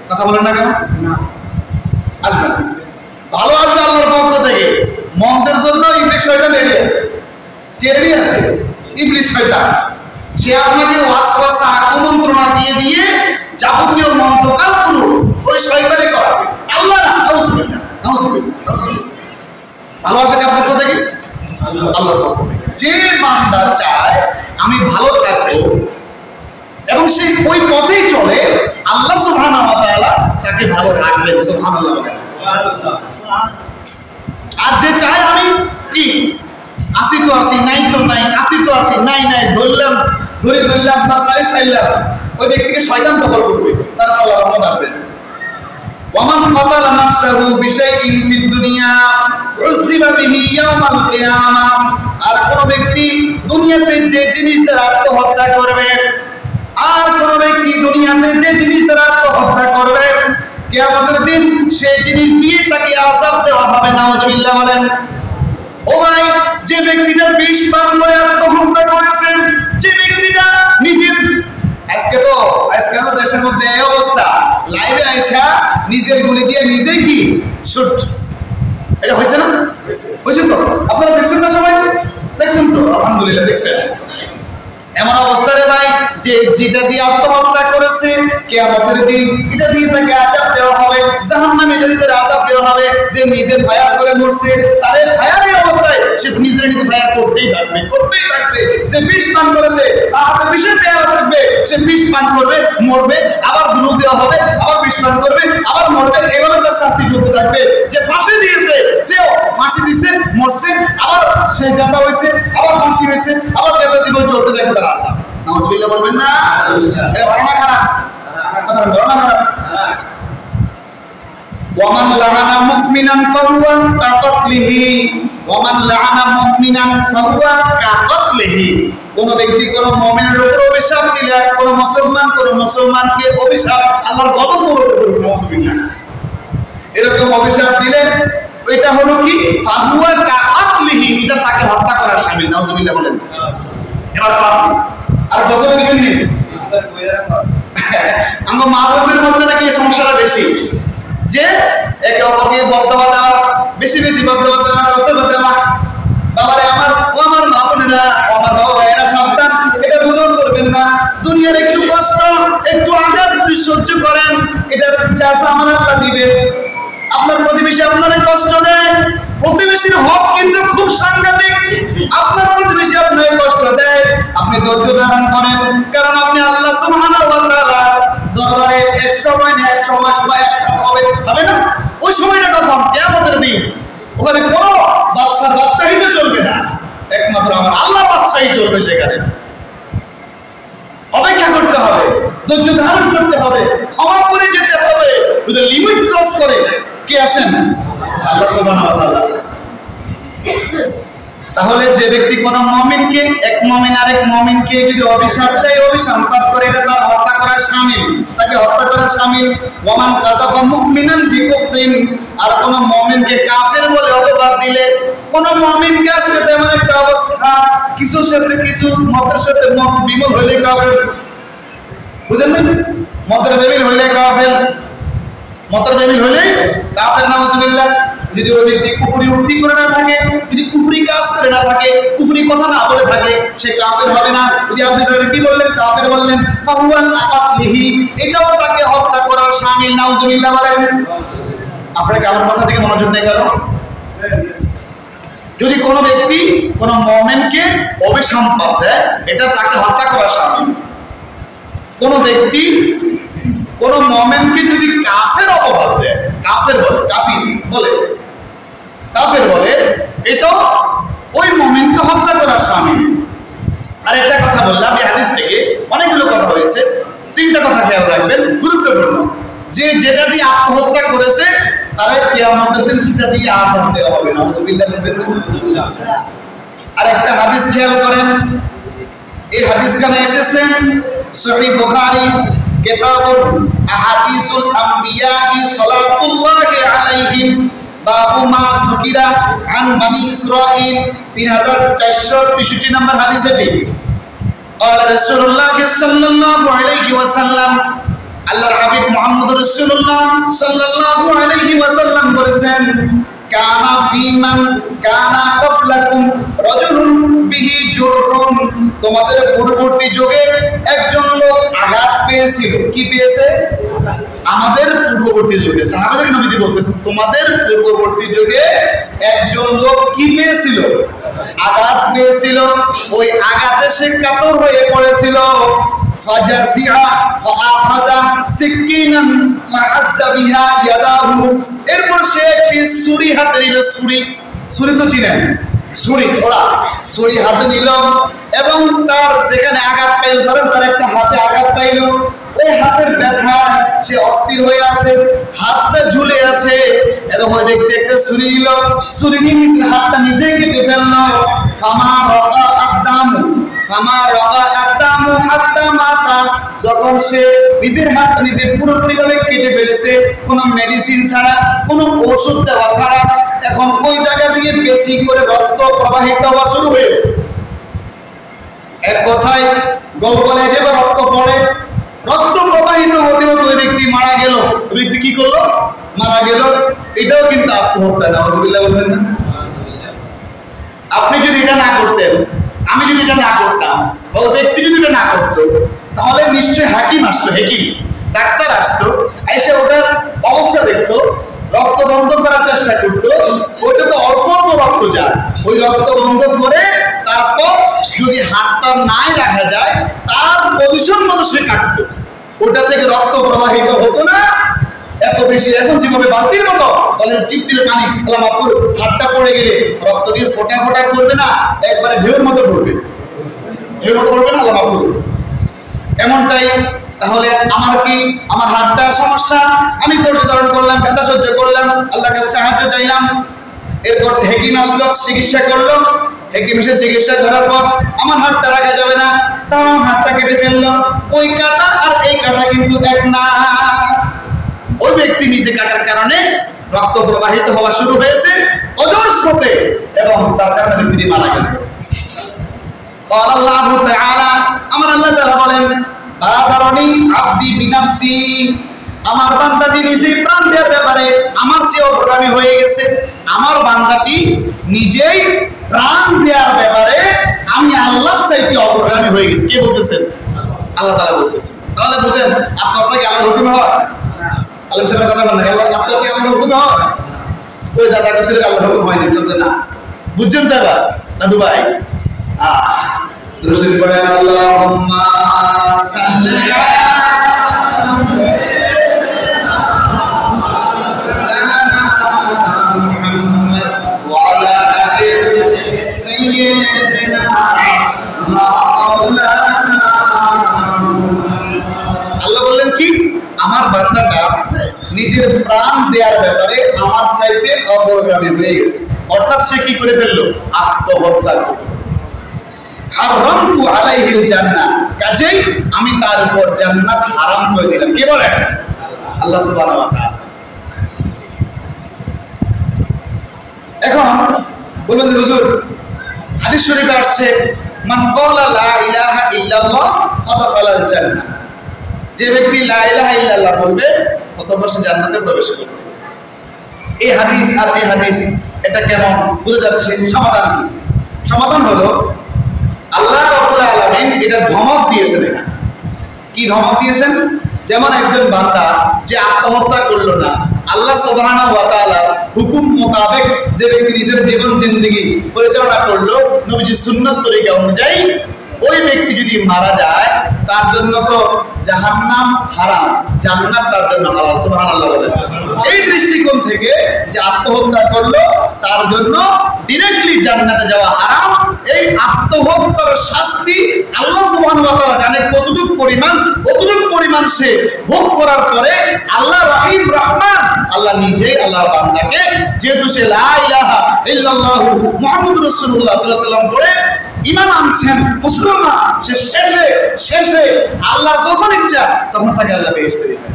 কথা বলেন না কেন? আসবে না। ভালো আসবে আল্লাহর পক্ষ থেকে। মন্দের জন্য ইবলিস শয়তান রেডি আছে। কে রেডি আছে? ইবলিস শয়তান। সে আপনাকে ওয়াসওয়াসা কুমন্ত্রণা দিয়ে যাবতীয় মন্দ কাজগুলো ওই শয়তানই করাবে, আল্লাহ না। নাউজুবিল্লাহ, নাউজুবিল্লাহ। ভালো আসে কার পক্ষ থেকে? আল্লাহর পক্ষ থেকে। যে বান্দা চায় আমি ভালো থাকবো এবং সে ওই পথেই চলে, আল্লাহ সুবহানাহু ওয়া তাআলা তাকে ভালো রাখবেন। সুবহানাল্লাহ। আর যে চায় আমি কি আসি তো আসি, নাই তো নাই, আসি তো আসি, নাই নাই, ধরলাম বা সাইলাম, ওই ব্যক্তিকে শয়তান দখল করবে, তার আল্লাহ রহমত আসবে। ওয়ামান কাতালা নাফসাহু বিশাইইন ফিদ দুনিয়া উযিবা বিহি ইয়াওমাল কিয়ামা। আর কোন ব্যক্তি দুনিয়াতে যে জিনিস দ্বারা আত্মহত্যা করবে, আর কোন ব্যক্তি দুনিয়াতে যে জিনিস দ্বারা আত্মহত্যা করবে, কিয়ামতের দিন সেই জিনিস দিয়ে তাকে আযাব দেওয়া হবে। নাউযুবিল্লাহ বলেন। ও ভাই, যে ব্যক্তিটা বিষ পান করে আত্মহত্যা করেছে, যে ব্যক্তিটা নিজের আজকে তো দেশের মধ্যে এই অবস্থা, লাইভে আইসা নিজের গুলি দিয়ে নিজেই কি শুট, এটা হয়েছে না? হয়েছে তো? আপনারা দেখছেন না? সবাই দেখছেন তো? আলহামদুলিল্লাহ দেখছেন। এমন অবস্থা রে ভাই, যে যেটা দিয়ে আত্মহত্যা করেছে, কিয়ামতের দিন এটা দিয়ে তাকে আযাব দেওয়া হবে, জাহান্নামে এটা দিয়ে তাকে আযাব দেওয়া হবে। যে নিজে ফায়ার করে মরছে, তারে ফায়ারের অবস্থায় সে নিজে ফায়ার করতেই থাকবে। যে বিষ পান করেছে, তার হাতে বিষের পেয়ালা থাকবে, সে বিষ পান করবে, মরবে, আবার দুরু দেওয়া হবে, আবার বিষ পান করবে, আবার মরবে, এভাবে তার শাস্তি চলতে থাকবে। যে ফাঁসি দিয়েছে, যেও ফাঁসি দিছে, মরছে, আবার সে জাদা হয়েছে, আবার ফাঁসি হয়েছে, আবার জাদা জীবন চলতে থাকবে তার আশা। নাউযুবিল্লাহ বলবেন না? এটা ভালো না খারাপ? কথা বলবেন, ভালো না খারাপ? ওয়ামান লাআনা মুমিনান ফাহুয়া কাকাতলিহি, ওয়ামান লাআনা মুমিনান ফাহুয়া কাকাতলিহি। কোন ব্যক্তি কোন মুমিনের উপর অভিশাপ দিলে, কোন মুসলমানকে অভিশাপ, আল্লাহর গজব পড়বে। নাউযুবিল্লাহ। এরকম অভিশাপ দিলে এটা হলো কি? ফাহুয়া কাকাতলিহি, এটা তাকে হত্যা করার শামিল। নাউযুবিল্লাহ বলেন। এবার আর গজবে দিবেন নি? আমরা মা বোনদের মধ্যে নাকি এই সমস্যাটা বেশি, যে একে অপরকে বদদোয়া দেওয়া, বেশি বদদোয়া দেওয়া, গজব দেওয়া। বাবারে আমার, ও আমার মা বোনেরা, আমার বাবা ভাইয়েরা, সাবধান, এটা ভুলও করবেন না। দুনিয়ার একটু কষ্ট, একটু আঘাত যদি সহ্য করেন, এটা চাষা আমার আল্লাহ দিবে। আপনার প্রতিবেশী আপনারে কষ্ট দেয়, প্রতিবেশীর হক কিন্তু খুব সাংঘাতিক। আপনার প্রতিবেশী আপনাকে কষ্ট দেয়, আপনি ধৈর্য ধারণ করেন, কারণ আপনি আল্লাহ সুবহানাহু ওয়া তাআলা দরবারে এক সময় না এক সময় সবাই একসাথে হবে না? ওই সময়টা কখন? কিয়ামতের দিন। ওখানে কোনো বাচ্চাহিতে চলবে না, একমাত্র আমার আল্লাহ বাচ্চাই চলবে। সেখানে অপেক্ষা করতে হবে, ধৈর্য ধারণ করতে হবে, ক্ষমা করে যেতে হবে। যদি লিমিট ক্রস করে, কে আছেন? আল্লাহ সুবহানাহু ওয়া তাআলা আছেন। তাহলে যে ব্যক্তি কোন মুমিনকে, এক মুমিন আরেক মুমিনকে যদি অভিশাপ দেয়, অভিশাপ করে, এটা তার হত্যা করার শামিল, তাকে হত্যা করার শামিল। ওয়ামান কাযাফা মুমিনান বিকুফরিন, আর কোন মুমিনকে কাফের বলে অপবাদ দিলে, কোন মুমিনকে আসলে তেমন একটা অবস্থা, কিছুর সাথে কিছু, মতের সাথে মত বিমল হইলে কাফের, বুঝেন না? মতের বেমিল হইলে কাফের, নাউযুবিল্লাহ। যদি ওই ব্যক্তি কুফরি উক্তি করে না থাকে, যদি কুফরি কাজ করে না থাকে, কুফরি কথা না বলে থাকে, সে কাফের হবে না। যদি আপনি তাকে কি বললেন? কাফের বললেন, ফাহুয়া কাকাতলিহি, এটাও তাকে হত্যা করার শামিল। নাউযুবিল্লাহ বলেন। আপনার কি আমার কথা থেকে মনোযোগ নেই কেন? যদি কোনো ব্যক্তি কোনো মুমিনকে অভিসম্পাদ দেয়, এটা তাকে হত্যা করার শামিল। কোন ব্যক্তি কোন মুমিনকে যদি কাফের অপবাদ দেয়, কাফের বলে, এটা ওই মুমিনকে হত্যা করার শামিল। আর একটা কথা বললাম, এই হাদিস থেকে অনেকগুলো কথা হয়েছে, তিনটা কথা খেয়াল রাখবেন, গুরুত্বপূর্ণ। যে যেটা দিয়ে আত্মহত্যা করেছে, তারা কিয়ামতের দিন সেটা দিয়ে আযাব দেওয়া হবে। নাউযুবিল্লাহ বলবেন। আর একটা হাদিস খেয়াল করেন, এই হাদিসখানে এসেছে সহিহ বুখারী কিতাবুল আহাদিসুল আমবিয়া'i সালাতুল্লাহি আলাইহিম, বাবু মা যুকিরা আন বনি ইসরাঈল, 3463 নম্বর হাদিস এটি। قال رسول الله صلى الله عليه وسلم, আল্লাহর হাবিব মুহাম্মদ রাসূলুল্লাহ সাল্লাল্লাহু আলাইহি ওয়াসাল্লাম বলেছেন, কানা ফীমান কানা ক্বাবলাকুম রাজুলুন বিহি জুরহুন, তোমাদের পূর্ববর্তী যুগে একজন লোক আঘাত পেয়েছিল। কি পেয়েছে? আমাদের পূর্ববর্তী যুগে, সাহাবাদের নবীজি বলতেছেন, তোমাদের পূর্ববর্তী যুগে একজন লোক কি পেয়েছিল? আঘাত পেয়েছিল। ওই আঘাতে সে কাতর হয়ে পড়েছিল। ফাজাসিআ ফাআখাযা সিকিনান ফাহাজ্জা বিহা ইয়াদাহু, এরপর সে একটি ছুরি হাতে নিল। ছুরি তো চিনেন, ছুরি হাতে নিল এবং তার যেখানে আঘাত পাইল, ধরেন তার একটা হাতে আঘাত পাইল, ওই হাতের ব্যথা সে অস্থির হয়ে আছে, হাতটা ঝুলে আছে, এরকম ওই ব্যক্তি একটা ছুরি নিল, ছুরি নিয়ে নিজের হাতটা নিজেই কেটে ফেললো। যখন সে নিজের হাতটা নিজে পুরোপুরি ভাবে কেটে ফেলেছে, কোনো মেডিসিন ছাড়া, কোনো ওষুধ দেওয়া ছাড়া, এখন ওই জায়গা দিয়ে বেশি করে রক্ত প্রবাহিত হওয়া শুরু হয়েছে। এক কথায় গলগলে যেভাবে রক্ত পড়ে, রক্ত প্রবাহিত হতে হতে ওই ব্যক্তি মারা গেল। ওই ব্যক্তি কি করলো? মারা গেল। এটাও কিন্তু আত্মহত্যা। নাউজুবিল্লাহ বলবেন না? আপনি যদি এটা না করতেন, আমি যদি এটা না করতাম, ওই ব্যক্তি যদি এটা না করতো, তাহলে নিশ্চয়ই হাকিম আসতো, হাকিম ডাক্তার আসতো, এসে ওটার অবস্থা দেখতো, রক্ত বন্ধ করার চেষ্টা করতো। ওইটা তো অল্প অল্প রক্ত যায়, ওই রক্ত বন্ধ করে তারপর যদি হাতটা নাই রাখা যায়, তার পজিশন মতো সে কাটতো। ওটা থেকে রক্ত প্রবাহিত হতো না এত বেশি। এখন যেভাবে বালতির মতো বলে চিপ দিলে পানি, মাপুর হাতটা পড়ে গেলে রক্ত দিয়ে ফোটা ফোটা করবে না, একবারে ঢেউর মতো পড়বে, ঢেউর মতো পড়বে না মাপুর, এমনটাই। তাহলে আমার কি, আমার হাতটা সমস্যা, আমি ধৈর্য ধারণ করলাম, ব্যথা সহ্য করলাম, আল্লাহর কাছে সাহায্য চাইলাম। এরপর হেকিম আসলো, চিকিৎসা করলো। হেকিম এসে চিকিৎসা করার পর আমার হাতটা রাখা যাবে না, তাও আমার হাতটা কেটে ফেললো। ওই কাটা আর এই কাটা কিন্তু এক না। ওই ব্যক্তি নিজে কাটার কারণে রক্ত প্রবাহিত হওয়া শুরু হয়েছে অজস্রতে, এবং তার কারণে ব্যক্তি মারা গেল। আল্লাহ তাআলা, আমার আল্লাহ তাআলা বলেন, বাদারনি আব্দি বিনাফসি, আমার বান্দাটি নিজে প্রাণ দেওয়ার ব্যাপারে আমার চেয়ে অগ্রগামী হয়ে গেছে। আমার বান্দাটি নিজেই প্রাণ দেওয়ার ব্যাপারে আমি আল্লাহর চাইতে অগ্রগামী হয়ে গেছি। কে বলতেছেন? আল্লাহ তাআলা বলতেছেন। তাহলে বুঝেন, আপনার কি আল্লাহর হুকুমে হয়? আল্লাহ সাহেবের কথা বলেন, আল্লাহ আপনার কি আল্লাহর হুকুমে হয়? ওই দাদা কাছে আল্লাহর হুকুম হয়নি, বলতে না। বুঝছেন তো এবার দাদু ভাই? রসুল পড়েন, আল্লাহুম্মা সাল্লি আলা মুহাম্মাদ ওয়া আলা আলি সাইয়্যিদিনা মাওলানা। আল্লাহ বললেন কি? আমার বান্দাটা নিজের প্রাণ দেওয়ার ব্যাপারে আমার চাইতে অগ্রগামী হয়ে গেছে। অর্থাৎ সে কি করে ফেললো? আত্মহত্যা করলো। হারামতু আলাইহিল জান্নাহ, কাজেই আমি তার উপর জান্নাত হারাম করে দিলাম। কে বলেন? আল্লাহ সুবহানাহু ওয়া তাআলা। এখন বলবেন হুজুর, হাদিস শরীফে আসছে, মান ক্বালা লা ইলাহা ইল্লাল্লাহ ফাদাখালাল জান্নাহ, যে ব্যক্তি লা ইলাহা ইল্লাল্লাহ বলবে অতঃপর সে জান্নাতে প্রবেশ করবে। এই হাদিস আর এই হাদিস এটা কেমন বুঝা যাচ্ছে? সমাধান কি? সমাধান হলো, আল্লাহ রাব্বুল আলামিন এটা ধমক দিয়েছেন। এখানে কি ধমক দিয়েছেন? যেমন একজন বান্দা যে আত্মহত্যা করলো না, আল্লাহ সুবহানাহু ওয়া তাআলার হুকুম মোতাবেক যে ব্যক্তি নিজের জীবন জিন্দেগি পরিচালনা করলো নবীজির সুন্নাত তরিকা অনুযায়ী, ওই ব্যক্তি যদি মারা যায় তার জন্য তো জাহান্নাম হারাম, জান্নাত তার জন্য হালাল। সুবহানাল্লাহ বলেন। এই দৃষ্টিকোণ থেকে যে আত্মহত্যা করলো তার জন্য ডিরেক্টলি জান্নাতে যাওয়া হারাম। এই আত্মহত্যার শাস্তি আল্লাহ সুবহানাহু ওয়া তাআলা জানে কতটুকু পরিমাণ সে ভোগ করার পরে আল্লাহ রহিম রহমান, আল্লাহ নিজেই আল্লাহর বান্দাকে, যেহেতু সে লা ইলাহা ইল্লাল্লাহু মুহাম্মাদুর রাসূলুল্লাহ সাল্লাল্লাহু আলাইহি ওয়াসাল্লাম করে ঈমান আনছেন, মুসলমান, সে শেষে আল্লাহ যখন ইচ্ছা তখন তাকে আল্লাহ বেহেশতে দিবেন।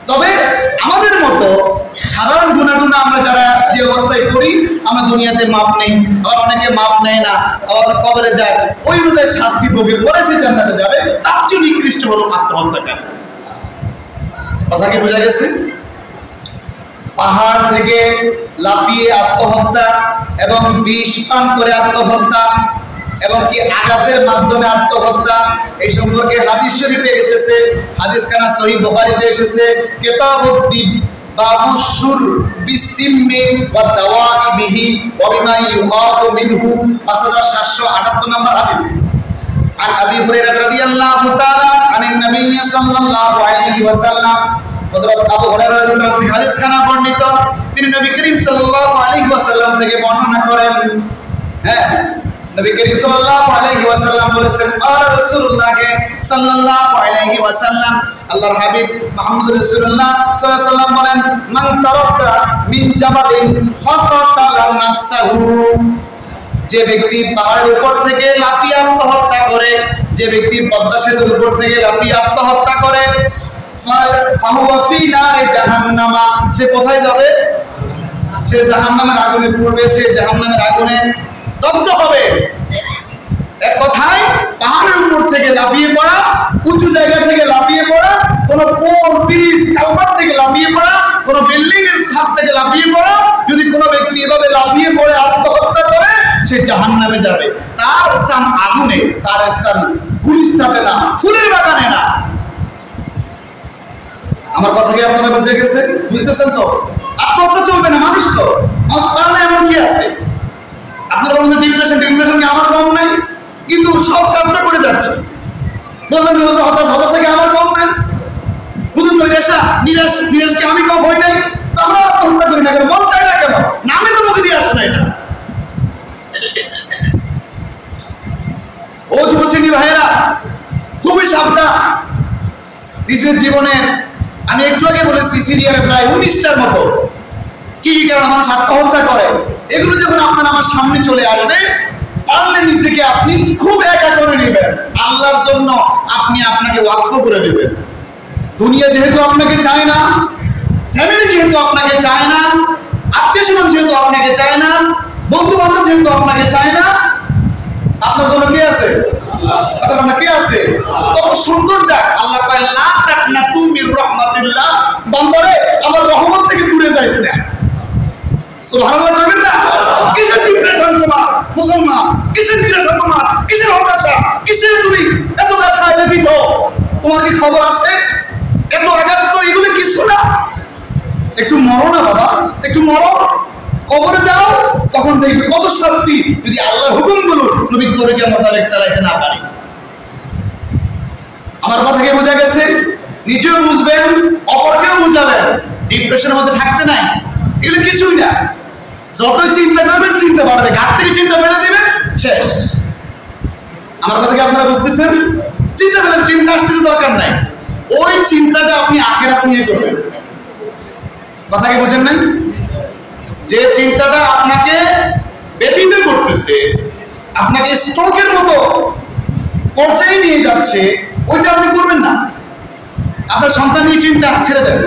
তবে আমাদের মতো সাধারণ গুনাহ আমরা যারা যে অবস্থায় করি, আমরা দুনিয়াতে মাপ নেই, আবার অনেকে মাপ নেয় না, আবার কবরে যায়, ওই অনুযায়ী শাস্তি ভোগের পরে সে জান্নাতে যাবে। তার চেয়ে নিকৃষ্ট হলো আত্মহত্যাকারী। কথা কি বোঝা গেছে? পাহাড় থেকে লাফিয়ে আত্মহত্যা এবং বিষ পান করে আত্মহত্যা এবং কি আঘাতের মাধ্যমে আত্মহত্যা, এই সম্পর্কে হাদিস শরীফে এসেছে। হাদিসখানা সহিহ বুখারীতে এসেছে, কিতাবুত-তিব বাবুশুর বিসিম্মি ওয়া দাওয়াই বিহি ওয়া বিমা ইউখাফু মিনহু, 5778 নম্বর হাদিস। আন আবি হুরায়রা রাদিয়াল্লাহু তাআলা আনিন নবী সাল্লাল্লাহু আলাইহি ওয়াসাল্লাম, হযরত আবু হুরায়রা রাদিয়াল্লাহু আনহু হাদিসখানা বর্ণিত, তিনি নবী করিম সাল্লাল্লাহু আলাইহি ওয়াসাল্লাম থেকে বর্ণনা করেন। নবী করিম সাল্লাল্লাহু আলাইহি ওয়াসাল্লাম বলেছেন, আর রাসূলুল্লাহ সাল্লাল্লাহু আলাইহি ওয়াসাল্লাম, আল্লাহর হাবিব মুহাম্মদ রাসূলুল্লাহ সাল্লাল্লাহু আলাইহি ওয়াসাল্লাম বলেন, মান তারাদা মিন জাবালিন ফাকাতালা নাফসাহু, যে ব্যক্তি পাহাড়ের উপর থেকে লাফিয়ে আত্মহত্যা করে, যে ব্যক্তি পদ্মা সেতুর উপর থেকে লাফিয়ে আত্মহত্যা করে, ফাহুয়া ফি নারে জাহান্নামা, সে কোথায় যাবে? সে জাহান্নামের আগুনে পড়বে, সে জাহান্নামের আগুনে দগ্ধ হবে। এক কথায় পাহাড়ের উপর থেকে লাফিয়ে পড়া, উঁচু জায়গা থেকে লাফিয়ে পড়া, কোন পোল ব্রিজ কালভার থেকে লাফিয়ে পড়া, কোন বিল্ডিং এর ছাদ থেকে লাফিয়ে পড়া, যদি কোনো ব্যক্তি এভাবে লাফিয়ে পড়ে আত্মহত্যা করে, সে জাহান্নামে যাবে। তার স্থান আগুনে, তার স্থান গুলিস্তানে না, ফুলের বাগানে না। আমার কথা কি আপনারা বুঝে গেছেন? বুঝতেছেন তো? আত্মহত্যা চলবে না, মানুষ তো মানুষ পারলে এমন কি আছে? আপনারা বলবেন ডিপ্রেশন কি আমার কম নাই, কিন্তু সব কাজটা করে যাচ্ছে। বলবেন যে হতাশা কি আমার কম নাই, বুঝুন নিরাশ কি আমি কম হই নাই? তো আমরা আত্মহত্যা করি না কেন? মন চাই না কেন? নামে তো মুখে দিয়ে আসে না এটা। ও যুবশ্রেণী ভাইয়েরা, খুবই সাবধান নিজের জীবনে। আমি একটু আগে বলেছি সিরিয়ালে প্রায় 19টার মতো কি কারণে মানুষ আত্মহত্যা করে। এগুলো যখন আপনার আমার সামনে চলে আসবে, পারলে নিজেকে আপনি খুব একা করে নেবেন, আল্লাহর জন্য আপনি আপনাকে ওয়াকফ করে দেবেন। দুনিয়া যেহেতু আপনাকে চায় না, ফ্যামিলি যেহেতু আপনাকে চায় না, আত্মীয় স্বজন যেহেতু আপনাকে চায় না, বন্ধু বান্ধব যেহেতু আপনাকে চায় না, আপনার জন্য কে আছে? কে আছে? কত সুন্দর ডাক! আল্লাহ কয়, লা তাকনাতু মির রাহমাতিল্লাহ, বান্দারে আমার রহমত থেকে দূরে যাইস না। সুবহানাল্লাহ বলবেন না? কিসের ডিপ্রেশন তোমার মুসলমান? কিসের নিরাশা তোমার? কিসের হতাশা? কিসের তুমি এত ব্যথায় ব্যথিত? তোমার কি খবর আছে? এত আঘাত তো এগুলো কিছু না। একটু মরো না বাবা, একটু মরো, কবরে যাও, তখন দেখবে কত শাস্তি যদি আল্লাহর হুকুমগুলো নবীর তরিকা মোতাবেক চালাইতে না পারি। আমার কথা কি বোঝা গেছে? নিজেও বুঝবেন, অপরকেও বুঝাবেন। ডিপ্রেশনের মধ্যে থাকতে নাই, এগুলো কিছুই না। যতই চিন্তা করবেন চিন্তা বাড়বে, ঘাট থেকে চিন্তা ফেলে দিবেন, শেষ। আমার কথা কি আপনারা বুঝতেছেন? চিন্তা আসতে দরকার নাই, ওই চিন্তাটা আপনি আখিরাত নিয়ে করবেন। কথা কি বোঝেন নাই? যে চিন্তাটা আপনাকে ব্যথিত করতেছে, আপনাকে স্ট্রোকের মতো পর্যায়ে নিয়ে যাচ্ছে, ওইটা আপনি করবেন না। আপনার সন্তান নিয়ে চিন্তা ছেড়ে দেন,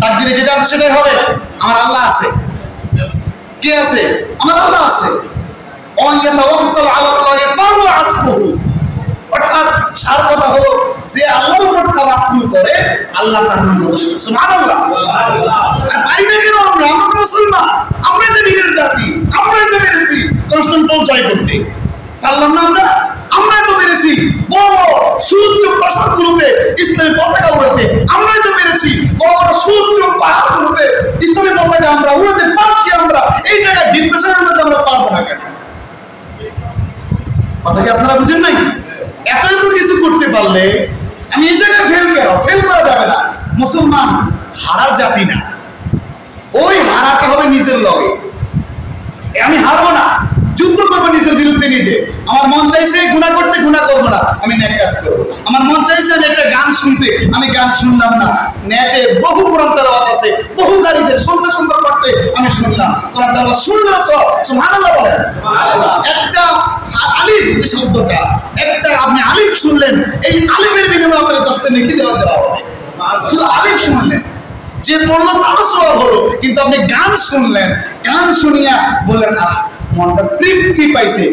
তাকদীরে যেটা আছে সেটাই হবে। আমার আল্লাহ আছে। কে আছে? আমার আল্লাহ আছে। অর্থাৎ সার কথা হলো, যে আল্লাহর উপর তাওয়াক্কুল করে, আল্লাহ তার জন্য যথেষ্ট। সুবহানাল্লাহ। আর বাইরে কেন? আমরা তো মুসলমান, আমরাই তো বীরের জাতি, আমরাই তো পেরেছি কনস্ট্যান্টিনোপল জয় করতে। পারলাম না আমরাই তো পেরেছি বড় সুউচ্চ প্রাসাদগুলোতে ইসলামী পতাকা উড়াতে, আমরাই তো পেরেছি বড় সুউচ্চ পাহাড়গুলোতে ইসলামী পতাকা আমরা উড়াতে পারছি। আমরা এই জায়গায় ডিপ্রেশনের মধ্যে আমরা পারবো না কেন? কথা কি আপনারা বুঝেন নাই? এত কিছু করতে পারলে আমি এই জায়গায় ফেল করা যাবে না। মুসলমান হারার জাতি না, ওই হারাটা হবে নিজের লগে। আমি হারবো না, যুদ্ধ করবো নিজের বিরুদ্ধে নিজে। আমার মন চাইছে গুনাহ করতে, গুনাহ করবো না, আমি নেক কাজ করবো। আমার মন চাইছে আমি একটা গান শুনতে, আমি গান শুনলাম না। নেটে বহু কোরআন তেলাওয়াত আছে, বহু গাড়িতে সুন্দর সুন্দর করতে আমি শুনলাম। কোরআন তেলাওয়াত শুনলাম, সুবহানাল্লাহ বলেন। একটা আলিফ যে শব্দটা, একটা আপনি আলিফ শুনলেন, এই আলিফের বিনিময়ে আপনাকে 10টা নেকি দেওয়া হবে। শুধু আলিফ শুনলেন, যে পড়লো তারও সওয়াব হলো। কিন্তু আপনি গান শুনলেন, গান শুনিয়া বললেন আহ মনটা তৃপ্তি পাইছে,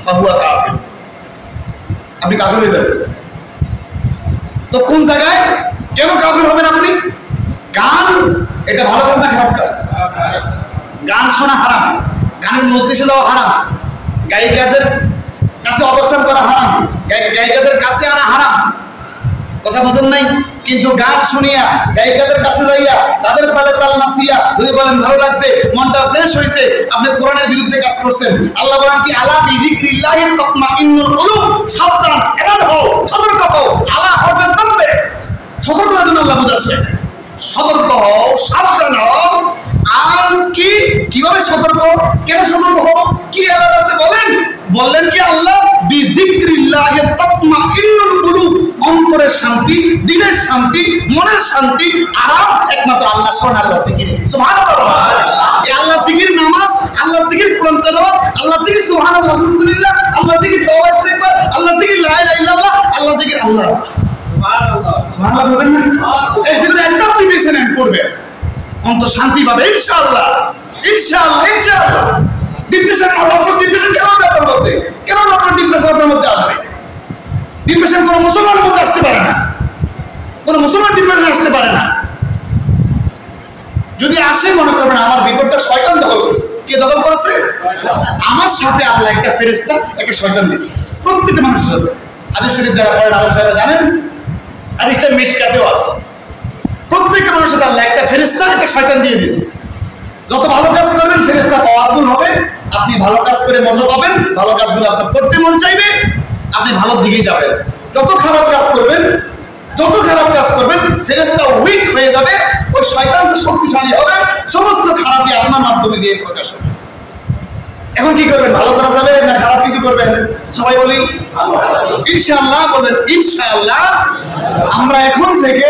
ফাহুয়া কাফির, আপনি কাফির হয়ে যাবেন। তো কোন জায়গায় কেন কাফির হবেন আপনি? গান এটা ভালো কাজ না খারাপ কাজ? গান শোনা হারাম, গানের মজলিসে যাওয়া হারাম, গায়িকাদের কাছে অবস্থান করা হারাম, গায়িকাদের কাছে আনা হারাম। কথা বুঝেন নাই? কিন্তু গান শুনিয়া গায়িকাদের কাছে যাইয়া তাদের তালে তাল নাচিয়া যদি বলেন ভালো লাগছে, মনটা ফ্রেশ হয়েছে, আপনি কোরআনের বিরুদ্ধে কাজ করছেন। আল্লাহ বলেন কি, আলা বিযিকরিল্লাহি তাতমাইন্নুল কুলুব, সাবধান, এলার্ট হও, সতর্ক হও। আলা হরফে তানবে, সতর্ক হওয়ার জন্য আল্লাহ বুঝাচ্ছে, সতর্ক হও, সাবধান হও। আর কি কিভাবে সতর্ক, কেন সতর্ক হবো, কি এলার্ট আছে বলেন? বললেন কি আল্লাহ, বিযিকরিল্লাহি তাতমাইন্নুল কুলুব, অন্তরের শান্তি, দিলের শান্তি, মনের শান্তি, আরাম একমাত্র আল্লাহ স্মরণ, আল্লাহ জিকির। সুবহানাল্লাহ। এই আল্লাহ জিকির নামাজ, আল্লাহ জিকির কোরআন তেলাওয়াত, আল্লাহ জিকির সুবহানাল্লাহ আলহামদুলিল্লাহ, আল্লাহ জিকির তাওবা ইস্তিগফার, আল্লাহ জিকির লা ইলাহা ইল্লাল্লাহ, আল্লাহ জিকির আল্লাহ। সুবহানাল্লাহ। সুবহানাল্লাহ বলবেন না? এই যে একটা আপনি বেছে নেন করবেন, অন্তর শান্তি পাবে ইনশাআল্লাহ, ইনশাআল্লাহ, ইনশাআল্লাহ। ডিপ্রেশন কেন আপনার মধ্যে, কেন আপনার ডিপ্রেশন আপনার মধ্যে আসবে? ডিপ্রেশন কোনো মুসলমানের মধ্যে আসতে পারে না, কোনো মুসলমান ডিপ্রেশন আসতে পারে না। যদি আসে মনে করবেন আমার ভিতরটা শয়তান দখল করেছে। কে দখল করেছে? আমার সাথে আল্লাহ একটা ফেরেশতা, একটা শয়তান দিয়েছে প্রত্যেকটা মানুষের সাথে। হাদিস শরীফ যারা পড়েন আলেম সাহেবরা জানেন, হাদিসটা মিশকাতেও আছে। প্রত্যেকটা মানুষের সাথে আল্লাহ একটা ফেরেশতা, একটা শয়তান দিয়ে দিয়েছে। যত ভালো কাজ করবেন ফেরেশতা পাওয়ারফুল হবে, আপনি ভালো কাজ করে মজা পাবেন, ভালো কাজগুলো আপনার করতে মন চাইবে, আপনি ভালোর দিকে যাবেন। যত খারাপ কাজ করবেন, যত খারাপ কাজ করবেন ফেরেশতা উইক হয়ে যাবে, ওই শয়তানটা শক্তিশালী হবে, সমস্ত খারাপই আপনার মাধ্যমে দিয়ে প্রকাশ হবে। এখন কি করবেন? ভালো করা যাবে না খারাপ কিছু করবেন? সবাই বলি ইনশাআল্লাহ। বলেন ইনশাআল্লাহ। আমরা এখন থেকে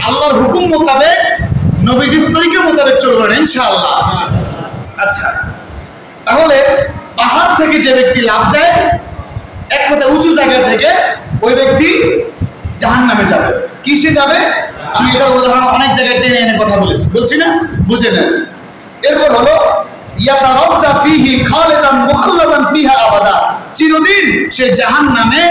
আল্লাহর হুকুম মোতাবেক, নবীজির তরিকা মোতাবেক চলবেন ইনশাআল্লাহ। আচ্ছা, তাহলে পাহাড় থেকে যে ব্যক্তি লাফ দেয়, এক কথা উঁচু জায়গা থেকে, ওই ব্যক্তি জাহান্নামে যাবে। কিসে যাবে? আমি এটা উদাহরণ অনেক জায়গায় টেনে এনে কথা বলেছি, বলছি না? বুঝে নেন। এরপর হলো ইয়াতারাদ্দা ফীহি খালিদান মুখাল্লাদান ফীহা আবাদা, চিরদিন সে জাহান্নামে।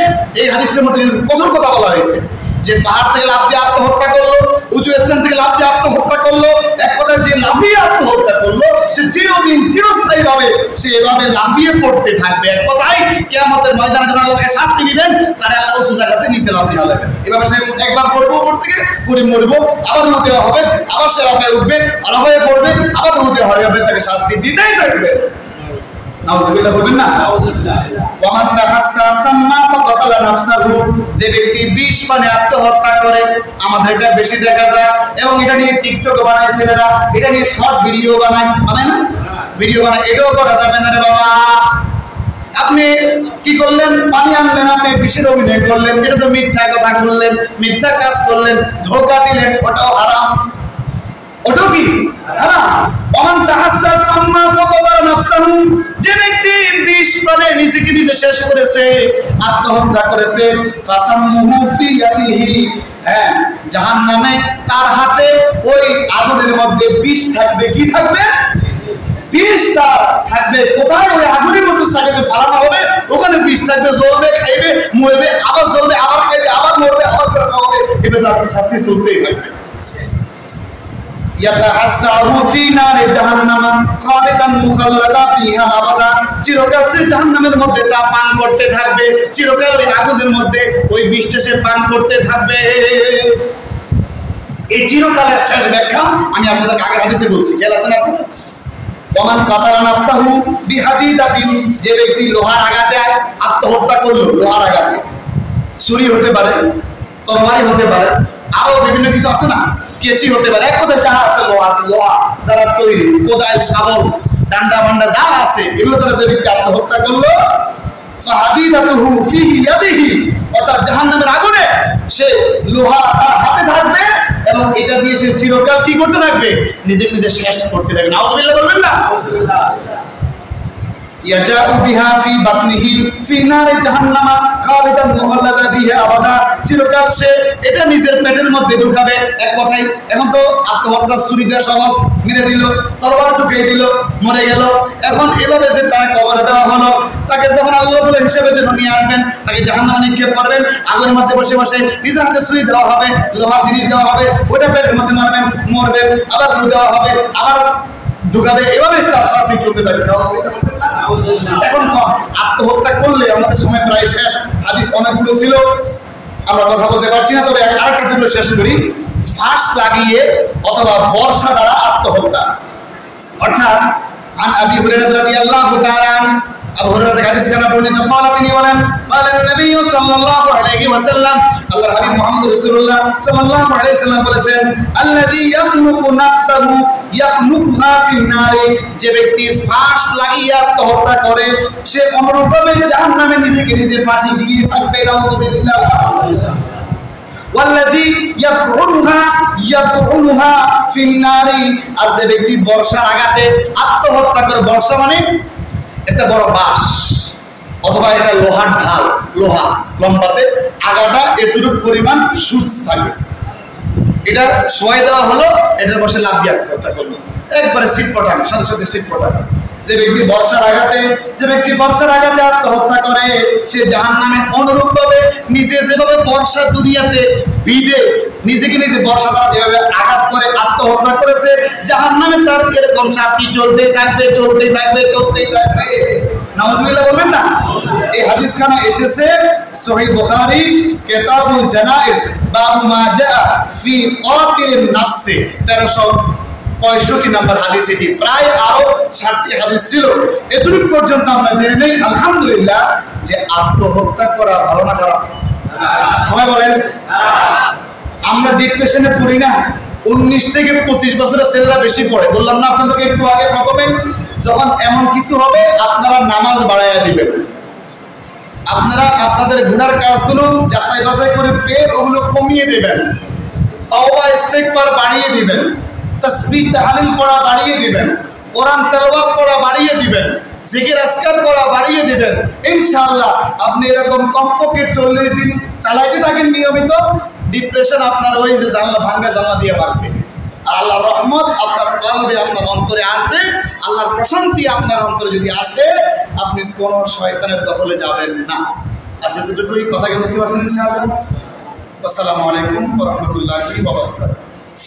এই হাদিসটার মধ্যে কঠোর কথা বলা হয়েছে যে পাহাড় থেকে লাফ দিয়ে আত্মহত্যা করলো, উঁচু স্থান থেকে লাফ দিয়ে আত্মহত্যা করলো, এক কথায় যে লাফিয়ে আত্মহত্যা করলো সে চিরদিন চিরস্থায়ী ভাবে সে এভাবে লাফিয়ে পড়তে থাকবে। এক কথায় কিয়ামতের ময়দানে যখন আল্লাহ তাকে শাস্তি দিবেন, তারা আল্লাহ উঁচু জায়গাতে নিচে লাফ দিয়ে হবে। এভাবে সে একবার পড়বো উপর থেকে, পরে মরবো, আবার রু দেওয়া হবে, আবার সে লাফে উঠবে, লাফিয়ে পড়বে, আবার রু দেওয়া হবে, তাকে শাস্তি দিতেই থাকবে। নাউজুবিল্লাহ বলবেন না? ওয়ামান তাহাসসা সাম্মা ফাকাতালা নাফসাহু, যে ব্যক্তি বিষ পানে আত্মহত্যা করে, আমাদের এটা বেশি দেখা যায়, এবং এটা নিয়ে টিকটক বানায় ছেলেরা, এটা নিয়ে শর্ট ভিডিও বানায় না? ভিডিও বানায়। এটাও করা যাবে না রে বাবা। আপনি কি করলেন? পানি আনলেন, আপনি বিষের অভিনয় করলেন, এটা তো মিথ্যা কথা বললেন, মিথ্যা কাজ করলেন, ধোঁকা দিলেন, ওটাও হারাম। ওটাও কি হারাম। ওমান তাহাসসা সাম্মা ফাকাতালা নাফসাহু, যে ব্যক্তি বিষ পানে নিজেকে নিজে শেষ করেছে, আত্মহত্যা করেছে, ফাসাম্মুহু ফি ইয়াদিহি, হ্যাঁ, জাহান্নামে তার হাতে ওই আগুনের মধ্যে বিষ থাকবে। কি থাকবে? বিষটা থাকবে। কোথায়? ওই আগুনের মধ্যে সাজাতে ফালানো হবে, ওখানে বিষ থাকবে, জ্বলবে, খাইবে, মরবে, আবার জ্বলবে, আবার খাইবে, আবার মরবে, আবার খাওয়াবে, এটা তার শাস্তি চলতেই থাকবে। ইয়াতাহাসাহু ফি নারি জাহান্নাম খালিদান মুখাল্লাদা ফিহা আবাদা, চিরকাল সে জাহান্নামের মধ্যে তা পান করতে থাকবে, চিরকাল ওই আগুনের মধ্যে ওই বিষটা সে পান করতে থাকবে। এই চিরকালের শেষ ব্যাখ্যা আমি আপনাদের আগের হাদিসে বলছি, খেয়াল আছে না আপনাদের? ওমান কাতালা নাফসাহু বিহাদিদাতিন, যে ব্যক্তি লোহার আঘাতে আত্মহত্যা করলো, লোহার আঘাতে, ছুরি হতে পারে, তরবারি হতে পারে, আরো বিভিন্ন কিছু আছে না, কেচি হতে পারে, এক কথায় যা আছে লোহা দ্বারা তৈরি, কোদাল, শাবল, ডান্ডা বান্ডা যা আছে, এগুলো দ্বারা যে ব্যক্তি আত্মহত্যা করলো, ফাহাদিদাতুহু ফি ইয়াদিহি, অর্থাৎ জাহান্নামের আগুনে সে লোহা তার হাতে থাকবে, এবং এটা দিয়ে সে চিরকাল কি করতে থাকবে? নিজেকে নিজে শেষ করতে থাকবে। নাউজুবিল্লাহ বলবেন না? ইয়াজাউ বিহা ফি বাতনিহি ফি নারি জাহান্নাম খালিদান মুখাল্লাদা ফিহা আবাদা, চিরকাল সে এটা নিজের পেটের মধ্যে ঢুকাবে। এক কথায় এখন তো আত্মহত্যা ছুরি দিয়ে সহজ, মেরে দিল, তরবারি ঢুকিয়ে দিল, মরে গেল। এখন এভাবে যে তার কবরে দেওয়া হলো, তাকে যখন আল্লাহ বলে হিসেবে জন্য নিয়ে আসবেন, তাকে জাহান্নামে নিক্ষেপ করবেন, আগুনের মধ্যে বসে বসে নিজের হাতে ছুরি দেওয়া হবে, লোহার জিনিস দেওয়া হবে, ওটা পেটের মধ্যে মারবেন, মরবেন, আবার রু দেওয়া হবে, আবার ঢুকাবে, এভাবে তার শাস্তি চলতে থাকবে। এখন আত্মহত্যা করলে আমাদের সময় প্রায় শেষ, হাদিস অনেকগুলো ছিল, আমরা কথা বলতে পারছি না, তবে আরেকটা যেগুলো শেষ করি। ফাঁস লাগিয়ে অথবা বর্ষা দ্বারা আত্মহত্যা, অর্থাৎ আন আবি হুরায়রা রাদিয়াল্লাহু তাআলা আনহু, আবু হুরায়রা থেকে হাদিস কানা বর্ণিত, তিনি বলেন, বলেন নবী সাল্লাল্লাহু আলাইহি ওয়াসাল্লাম, আল্লাহর হাবিব মুহাম্মদ রাসূলুল্লাহ সাল্লাল্লাহু আলাইহি ওয়াসাল্লাম বলেছেন, আল্লাযী ইয়াখলুকু নাফসাহু ইয়াখনুহা ফিন্নারে, যে ব্যক্তি ফাঁস লাগিয়ে আত্মহত্যা করে সে অনুরূপভাবে জাহান্নামে নিজেকে নিজে ফাঁসি দিয়ে থাকবে। নাউযুবিল্লাহ। ওয়াল্লাযী ইয়াতউনুহা ফিন্নারি, আর যে ব্যক্তি বর্ষার আঘাতে আত্মহত্যা করে, বর্ষা মানে একটা বড় বাঁশ অথবা এটা লোহার ঢাল, লোহা লম্বাতে আগাটা এতটুকু পরিমাণ সুচ থাকে, এটা শোয়াই দেওয়া হলো, এটার বসে লাভ দিয়ে আত্মহত্যা করলো, একবারে সিট পটান, সাথে সাথে সিট পটান। যে ব্যক্তি বর্ষার আঘাতে আত্মহত্যা করে সে জাহান্নামে অনুরূপভাবে নিজে যেভাবে বর্ষা দুনিয়াতে বিধে নিজেকে নিজে বর্ষা দ্বারা যেভাবে আঘাত করে আত্মহত্যা করেছে, জাহান্নামে তার এরকম শাস্তি চলতেই থাকবে। নাউজুবিল্লাহ বলবেন না? এই হাদিসখানা এসেছে সহিহ বুখারী কিতাবুল জানাইজ বাবু মা জা ফি কাতিলিন নাফসি 1365 নম্বর হাদিস। এটি প্রায় আরো 60টি হাদিস ছিল। এতটুকু পর্যন্ত আমরা জেনে নেই আলহামদুলিল্লাহ যে আত্মহত্যা করা ভালো না খারাপ? সবাই বলেন। আমরা ডিপ্রেশনে পড়ি না, 19 থেকে 25 বছরের ছেলেরা বেশি পড়ে। বললাম না আপনাদেরকে একটু আগে, প্রথমে যখন এমন কিছু হবে আপনারা নামাজ বাড়াইয়া দিবেন, আপনারা আপনাদের গুনার কাজগুলো যাচাই বাছাই করে পেয়ে ওগুলো কমিয়ে দেবেন, তওবা ইস্তিগফার বাড়িয়ে দিবেন, তাসবিহ তাহলিল পড়া বাড়িয়ে দিবেন, কোরআন তেলাওয়াত পড়া বাড়িয়ে দিবেন, জিকির আজকার করা বাড়িয়ে দিবেন। ইনশাআল্লাহ আপনি এরকম কমপক্ষে 40 দিন চালাইতে থাকেন নিয়মিত, ডিপ্রেশন আপনার ওই যে জানলা ভাঙা জানলা দিয়ে ভাঙবে, আর আল্লাহর রহমত আপনার কলবে, আপনার অন্তরে আসবে। আল্লাহর প্রশান্তি আপনার অন্তরে যদি আসে, আপনি কোনো শয়তানের দখলে যাবেন না। আর যতটুকুই কথাকে বুঝতে পারছেন ইনশাআল্লাহ। আসসালামু আলাইকুম ওয়া রাহমাতুল্লাহি ওয়া বারাকাতুহু।